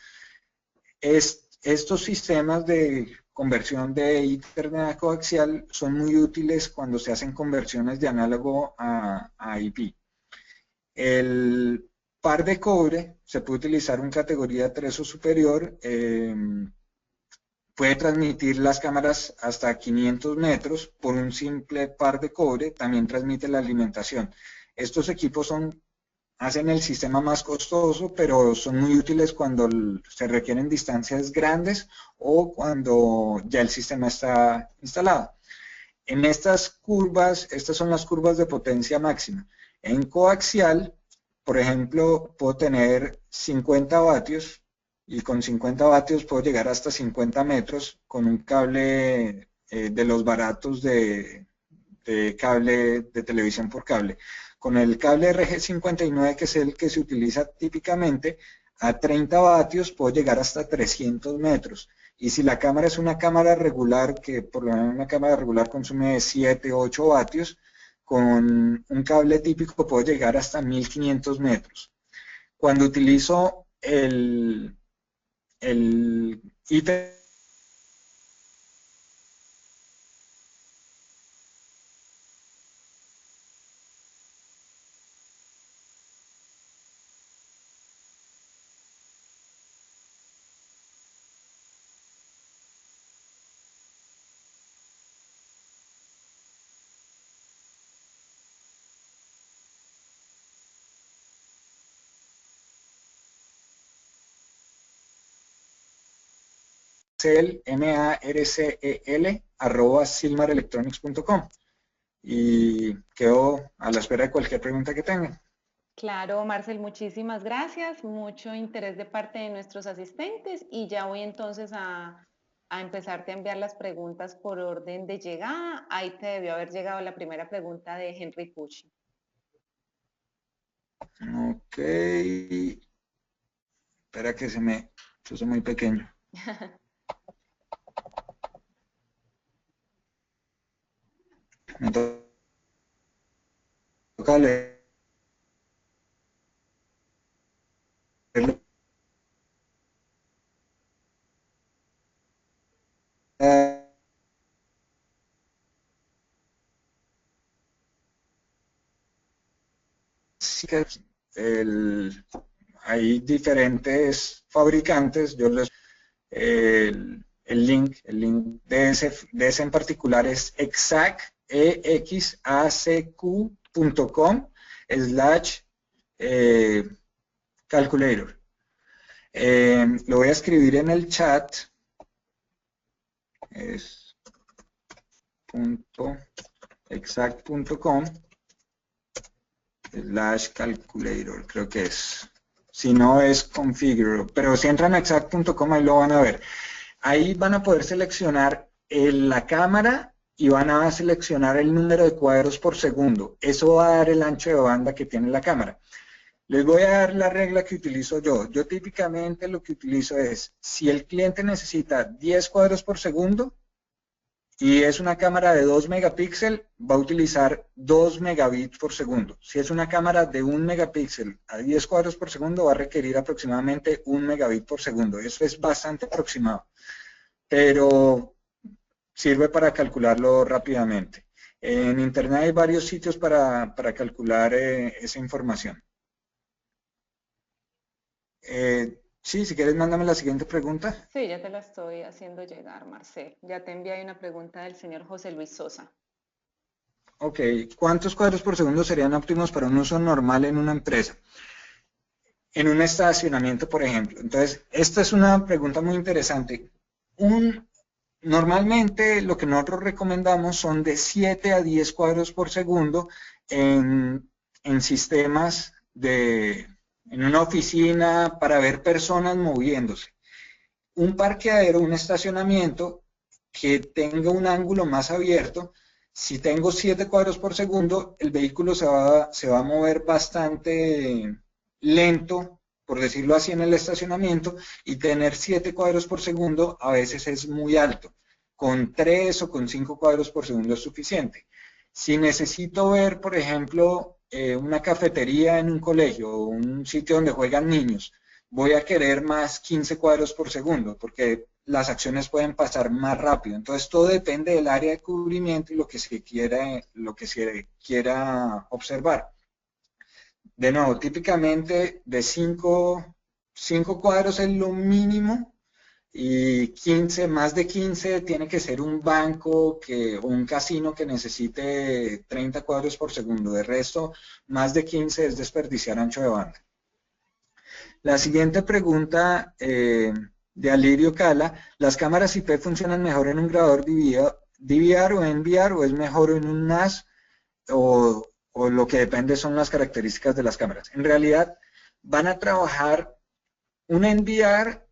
Estos sistemas de conversión de Ethernet a coaxial son muy útiles cuando se hacen conversiones de análogo a IP. El par de cobre se puede utilizar en categoría 3 o superior, puede transmitir las cámaras hasta 500 metros por un simple par de cobre, también transmite la alimentación. Estos equipos hacen el sistema más costoso, pero son muy útiles cuando se requieren distancias grandes o cuando ya el sistema está instalado. En estas curvas, estas son las curvas de potencia máxima. En coaxial, por ejemplo, puedo tener 50 vatios y con 50 vatios puedo llegar hasta 50 metros con un cable de los baratos de cable de televisión por cable. Con el cable RG59, que es el que se utiliza típicamente, a 30 vatios puedo llegar hasta 300 metros. Y si la cámara es una cámara regular, que por lo menos una cámara regular consume 7, 8 vatios, con un cable típico puedo llegar hasta 1500 metros. Cuando utilizo el ITEL marcel@silmarelectronics.com y quedo a la espera de cualquier pregunta que tengan.
Claro, Marcel, muchísimas gracias. Mucho interés de parte de nuestros asistentes y ya voy entonces a empezarte a enviar las preguntas por orden de llegada. Ahí te debió haber llegado la primera pregunta de Henry Pucci.
Ok. Espera que se me puso muy pequeño. Me toca leerlo. El, hay diferentes fabricantes. Yo les el link de ese en particular es exact.com/calculator. Lo voy a escribir en el chat. Es exact.com/calculator, creo que es. Si no es configure, pero si entran a exact.com ahí lo van a ver. Ahí van a poder seleccionar la cámara y van a seleccionar el número de cuadros por segundo. Eso va a dar el ancho de banda que tiene la cámara. Les voy a dar la regla que utilizo yo. Yo típicamente lo que utilizo es, si el cliente necesita 10 cuadros por segundo y es una cámara de 2 megapíxeles, va a utilizar 2 megabits por segundo. Si es una cámara de 1 megapíxel a 10 cuadros por segundo, va a requerir aproximadamente 1 megabit por segundo. Eso es bastante aproximado, pero sirve para calcularlo rápidamente. En internet hay varios sitios para calcular esa información. Sí, si quieres, mándame la siguiente pregunta.
Sí, ya te la estoy haciendo llegar, Marcel. Ya te envié una pregunta del señor José Luis Sosa.
Ok, ¿cuántos cuadros por segundo serían óptimos para un uso normal en una empresa? En un estacionamiento, por ejemplo. Entonces, esta es una pregunta muy interesante. Normalmente lo que nosotros recomendamos son de 7 a 10 cuadros por segundo en sistemas en una oficina para ver personas moviéndose. Un parqueadero, un estacionamiento que tenga un ángulo más abierto, si tengo 7 cuadros por segundo, el vehículo se va a mover bastante lento, por decirlo así, en el estacionamiento, y tener 7 cuadros por segundo a veces es muy alto. Con 3 o con 5 cuadros por segundo es suficiente. Si necesito ver, por ejemplo, una cafetería en un colegio o un sitio donde juegan niños, voy a querer más 15 cuadros por segundo, porque las acciones pueden pasar más rápido. Entonces, todo depende del área de cubrimiento y lo que se quiera observar. De nuevo, típicamente de 5 cuadros es lo mínimo y 15, más de 15 tiene que ser un banco o un casino que necesite 30 cuadros por segundo. De resto, más de 15 es desperdiciar ancho de banda. La siguiente pregunta de Alirio Cala, ¿las cámaras IP funcionan mejor en un grabador DVR o NVR o es mejor en un NAS o lo que depende son las características de las cámaras? En realidad van a trabajar un NVR,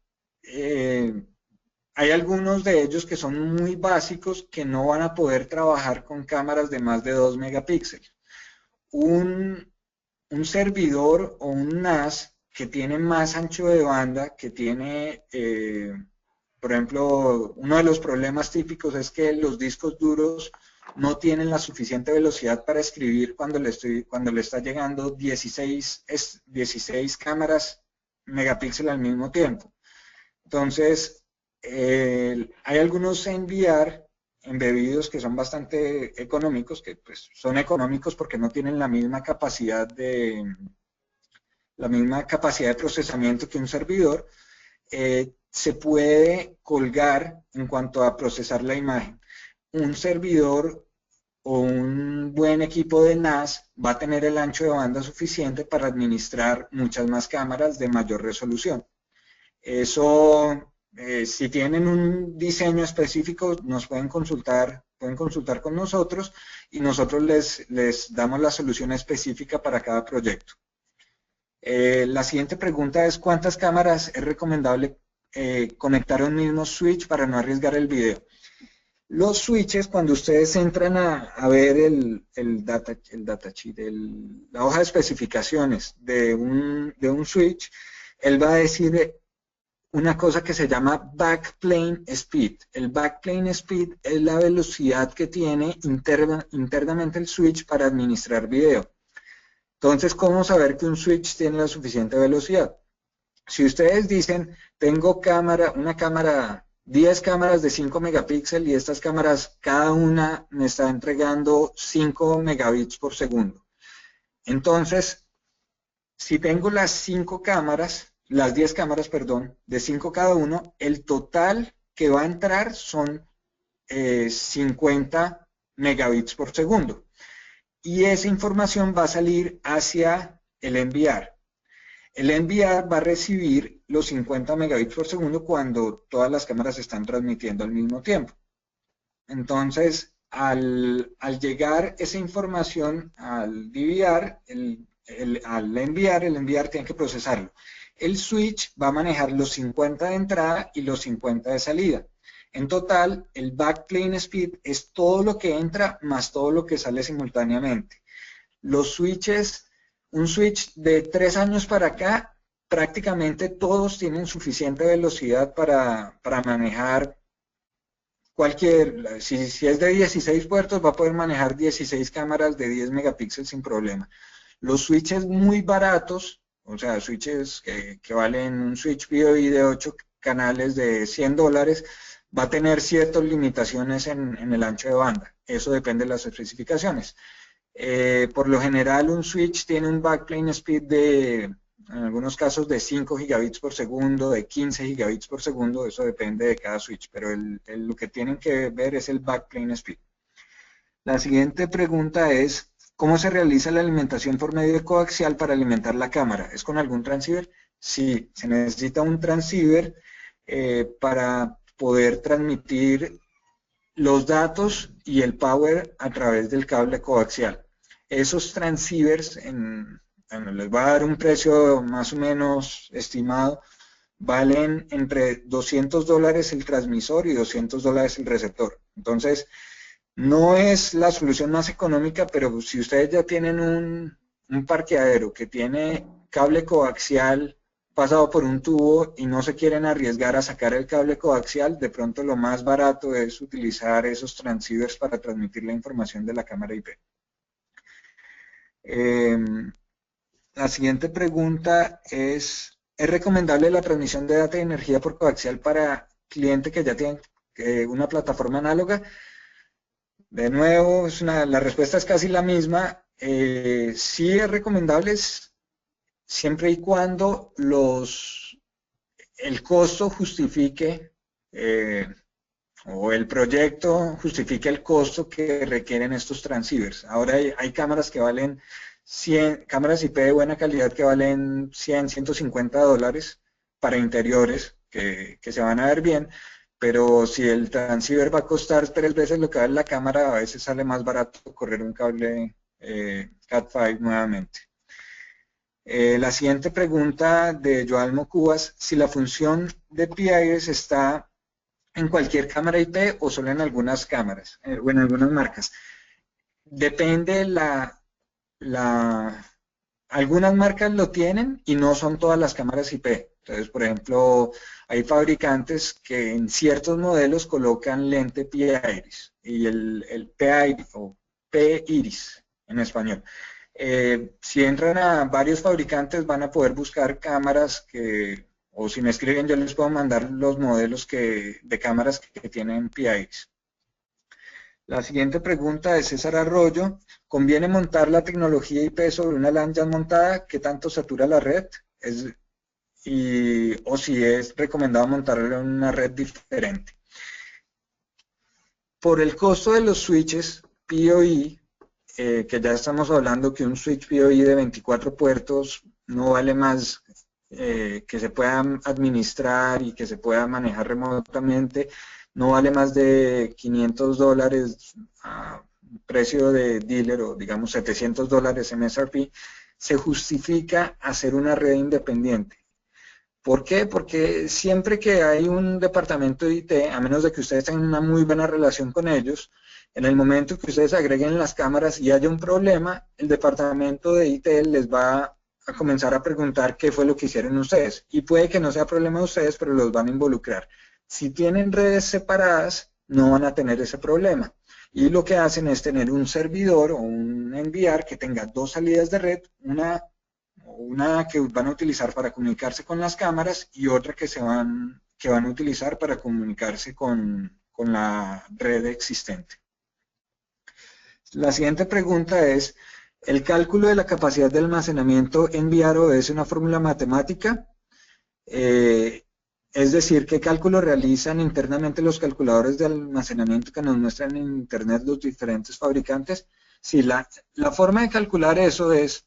hay algunos de ellos que son muy básicos que no van a poder trabajar con cámaras de más de 2 megapíxeles. Un servidor o un NAS que tiene más ancho de banda, que tiene, por ejemplo, uno de los problemas típicos es que los discos duros no tienen la suficiente velocidad para escribir cuando le está llegando 16 cámaras megapíxeles al mismo tiempo. Entonces, hay algunos NVR embebidos que son bastante económicos, que pues son económicos porque no tienen la misma capacidad de procesamiento que un servidor. Se puede colgar en cuanto a procesar la imagen. Un servidor o un buen equipo de NAS va a tener el ancho de banda suficiente para administrar muchas más cámaras de mayor resolución. Eso, si tienen un diseño específico, nos pueden consultar con nosotros y nosotros les damos la solución específica para cada proyecto. La siguiente pregunta es, ¿cuántas cámaras es recomendable conectar a un mismo switch para no arriesgar el video? Los switches, cuando ustedes entran a ver el datasheet, la hoja de especificaciones de un switch, él va a decir una cosa que se llama backplane speed. El backplane speed es la velocidad que tiene internamente el switch para administrar video. Entonces, ¿cómo saber que un switch tiene la suficiente velocidad? Si ustedes dicen, tengo una cámara, 10 cámaras de 5 megapíxeles y estas cámaras, cada una me está entregando 5 megabits por segundo. Entonces, si tengo las 5 cámaras, las 10 cámaras, perdón, de 5 cada uno, el total que va a entrar son 50 megabits por segundo. Y esa información va a salir hacia el enviar. El enviar va a recibir los 50 megabits por segundo cuando todas las cámaras están transmitiendo al mismo tiempo. Entonces, al llegar esa información al DVR, al enviar, el enviar tiene que procesarlo. El switch va a manejar los 50 de entrada y los 50 de salida. En total, el backplane speed es todo lo que entra más todo lo que sale simultáneamente. Los switches, un switch de 3 años para acá, prácticamente todos tienen suficiente velocidad para manejar si es de 16 puertos, va a poder manejar 16 cámaras de 10 megapíxeles sin problema. Los switches muy baratos, o sea, switches que valen un switch POV de 8 canales de $100, va a tener ciertas limitaciones en el ancho de banda. Eso depende de las especificaciones. Por lo general, un switch tiene un backplane speed en algunos casos, de 5 gigabits por segundo, de 15 gigabits por segundo, eso depende de cada switch, pero lo que tienen que ver es el backplane speed. La siguiente pregunta es, ¿cómo se realiza la alimentación por medio de coaxial para alimentar la cámara? ¿Es con algún transceiver? Sí, se necesita un transceiver para poder transmitir los datos y el power a través del cable coaxial. Esos transceivers, bueno, les voy a dar un precio más o menos estimado, valen entre $200 el transmisor y $200 el receptor. Entonces, no es la solución más económica, pero si ustedes ya tienen un parqueadero que tiene cable coaxial pasado por un tubo y no se quieren arriesgar a sacar el cable coaxial, de pronto lo más barato es utilizar esos transceivers para transmitir la información de la cámara IP. La siguiente pregunta es recomendable la transmisión de data y energía por coaxial para clientes que ya tienen una plataforma análoga? De nuevo, la respuesta es casi la misma. Sí es recomendable siempre y cuando el costo justifique o el proyecto justifica el costo que requieren estos transceivers. Ahora hay cámaras que valen 100, cámaras IP de buena calidad que valen 100, $150 para interiores que se van a ver bien, pero si el transceiver va a costar 3 veces lo que vale la cámara, a veces sale más barato correr un cable Cat5 nuevamente. La siguiente pregunta de Joalmo Cubas, si la función de PIRS está en cualquier cámara IP o solo en algunas cámaras, o en algunas marcas. Depende algunas marcas lo tienen y no son todas las cámaras IP. Entonces, por ejemplo, hay fabricantes que en ciertos modelos colocan lente P-Iris y el P-Iris o P-Iris en español. Si entran a varios fabricantes van a poder buscar cámaras o si me escriben yo les puedo mandar los modelos de cámaras que tienen P-Iris. La siguiente pregunta de César Arroyo, ¿conviene montar la tecnología IP sobre una LAN ya montada? ¿Qué tanto satura la red? O si es recomendado montarla en una red diferente. Por el costo de los switches PoE, que ya estamos hablando que un switch PoE de 24 puertos no vale más que se pueda administrar y que se pueda manejar remotamente, no vale más de $500 a precio de dealer o digamos $700 MSRP, se justifica hacer una red independiente. ¿Por qué? Porque siempre que hay un departamento de IT, a menos de que ustedes tengan una muy buena relación con ellos, en el momento que ustedes agreguen las cámaras y haya un problema, el departamento de IT les va a comenzar a preguntar qué fue lo que hicieron ustedes. Y puede que no sea problema de ustedes, pero los van a involucrar. Si tienen redes separadas, no van a tener ese problema. Y lo que hacen es tener un servidor o un enviar que tenga dos salidas de red, una que van a utilizar para comunicarse con las cámaras y otra que van a utilizar para comunicarse con la red existente. La siguiente pregunta es, ¿el cálculo de la capacidad de almacenamiento en VR obedece una fórmula matemática? Es decir, ¿qué cálculo realizan internamente los calculadores de almacenamiento que nos muestran en Internet los diferentes fabricantes? Sí, la forma de calcular eso es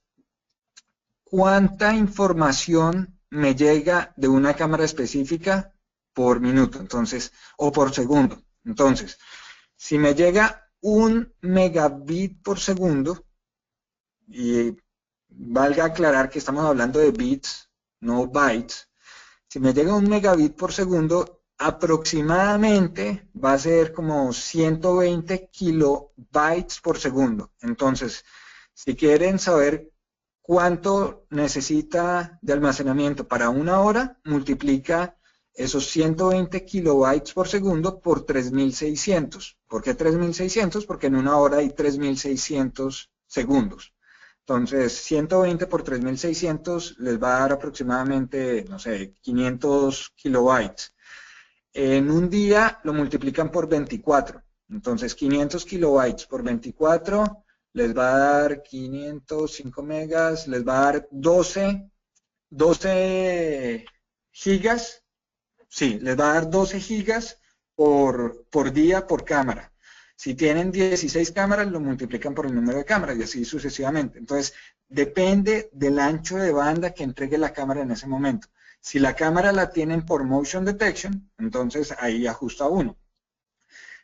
cuánta información me llega de una cámara específica por minuto, entonces, o por segundo. Entonces, si me llega 1 megabit por segundo, y valga aclarar que estamos hablando de bits, no bytes, si me llega 1 megabit por segundo, aproximadamente va a ser como 120 kilobytes por segundo. Entonces, si quieren saber cuánto necesita de almacenamiento para una hora, multiplica esos 120 kilobytes por segundo por 3600. ¿Por qué 3600? Porque en una hora hay 3600 segundos. Entonces, 120 por 3600 les va a dar aproximadamente, no sé, 500 kilobytes. En un día lo multiplican por 24. Entonces, 500 kilobytes por 24 les va a dar 505 megas, les va a dar 12 gigas. Sí, les va a dar 12 gigas por día por cámara. Si tienen 16 cámaras, lo multiplican por el número de cámaras y así sucesivamente. Entonces, depende del ancho de banda que entregue la cámara en ese momento. Si la cámara la tienen por motion detection, entonces ahí ajusta uno.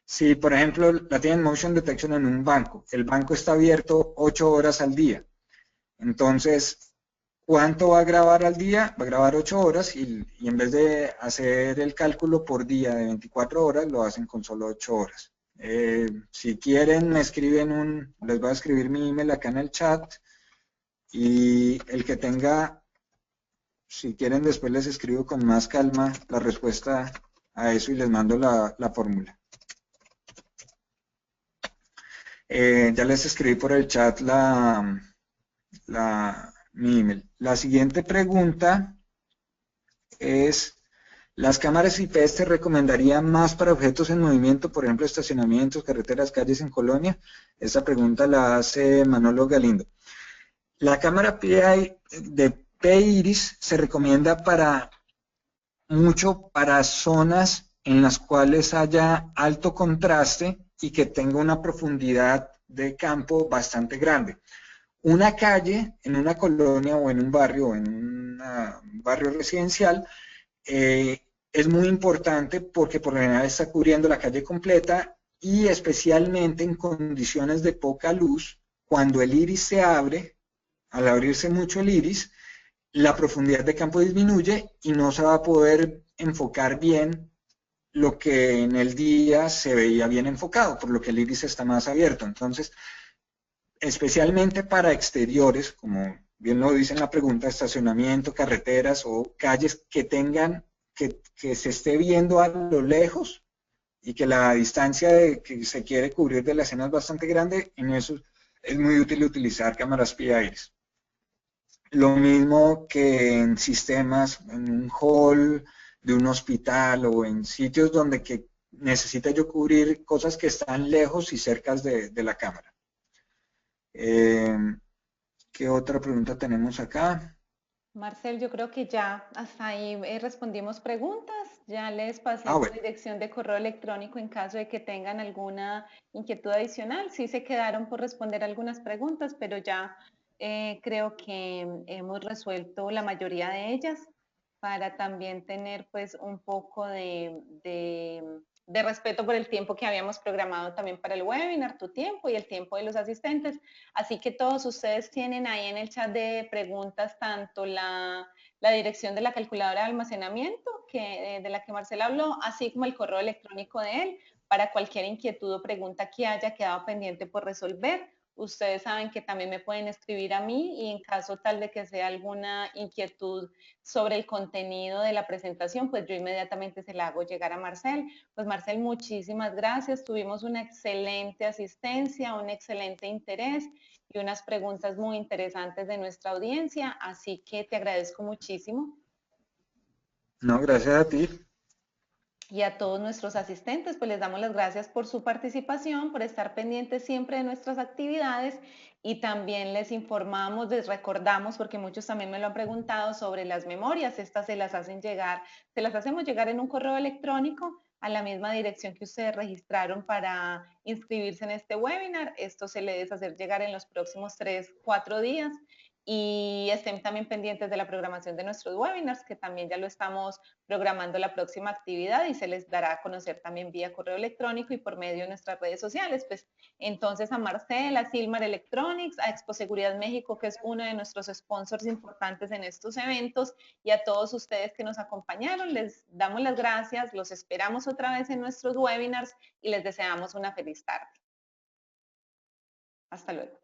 Si, por ejemplo, la tienen motion detection en un banco, el banco está abierto 8 horas al día. Entonces, ¿cuánto va a grabar al día? Va a grabar 8 horas y en vez de hacer el cálculo por día de 24 horas, lo hacen con solo 8 horas. Si quieren, me escriben les voy a escribir mi email acá en el chat y el que tenga, si quieren después les escribo con más calma la respuesta a eso y les mando la fórmula. Ya les escribí por el chat mi email. La siguiente pregunta es, ¿las cámaras IP te recomendarían más para objetos en movimiento, por ejemplo, estacionamientos, carreteras, calles en colonia? Esa pregunta la hace Manolo Galindo. La cámara de P-Iris se recomienda para zonas en las cuales haya alto contraste y que tenga una profundidad de campo bastante grande. Una calle en una colonia o en un barrio, un barrio residencial, es muy importante porque por lo general está cubriendo la calle completa y especialmente en condiciones de poca luz, cuando el iris se abre, al abrirse mucho el iris, la profundidad de campo disminuye y no se va a poder enfocar bien lo que en el día se veía bien enfocado, por lo que el iris está más abierto. Entonces, especialmente para exteriores, como bien lo dice en la pregunta, estacionamiento, carreteras o calles que tengan, que se esté viendo a lo lejos y que la distancia que se quiere cubrir de la escena es bastante grande, en eso es muy útil utilizar cámaras PIRs. Lo mismo que en sistemas, en un hall de un hospital o en sitios donde que necesita yo cubrir cosas que están lejos y cerca de la cámara. ¿Qué otra pregunta tenemos acá?
Marcel, yo creo que ya hasta ahí respondimos preguntas. Ya les pasé su
Bueno.
dirección de correo electrónico en caso de que tengan alguna inquietud adicional. Sí se quedaron por responder algunas preguntas, pero ya creo que hemos resuelto la mayoría de ellas para también tener pues un poco de respeto por el tiempo que habíamos programado también para el webinar, tu tiempo y el tiempo de los asistentes. Así que todos ustedes tienen ahí en el chat de preguntas tanto la dirección de la calculadora de almacenamiento de la que Marcela habló, así como el correo electrónico de él para cualquier inquietud o pregunta que haya quedado pendiente por resolver. Ustedes saben que también me pueden escribir a mí y en caso tal de que sea alguna inquietud sobre el contenido de la presentación, pues yo inmediatamente se la hago llegar a Marcel. Pues Marcel, muchísimas gracias. Tuvimos una excelente asistencia, un excelente interés y unas preguntas muy interesantes de nuestra audiencia, así que te agradezco muchísimo.
No, gracias a ti.
Y a todos nuestros asistentes, pues les damos las gracias por su participación, por estar pendientes siempre de nuestras actividades y también les informamos, les recordamos, porque muchos también me lo han preguntado sobre las memorias, estas se las hacen llegar, se las hacemos llegar en un correo electrónico a la misma dirección que ustedes registraron para inscribirse en este webinar. Esto se les debe hacer llegar en los próximos 3, 4 días y estén también pendientes de la programación de nuestros webinars, que también ya lo estamos programando la próxima actividad y se les dará a conocer también vía correo electrónico y por medio de nuestras redes sociales. Pues entonces a Marcel, a Silmar Electronics, a Expo Seguridad México, que es uno de nuestros sponsors importantes en estos eventos, y a todos ustedes que nos acompañaron, les damos las gracias, los esperamos otra vez en nuestros webinars y les deseamos una feliz tarde. Hasta luego.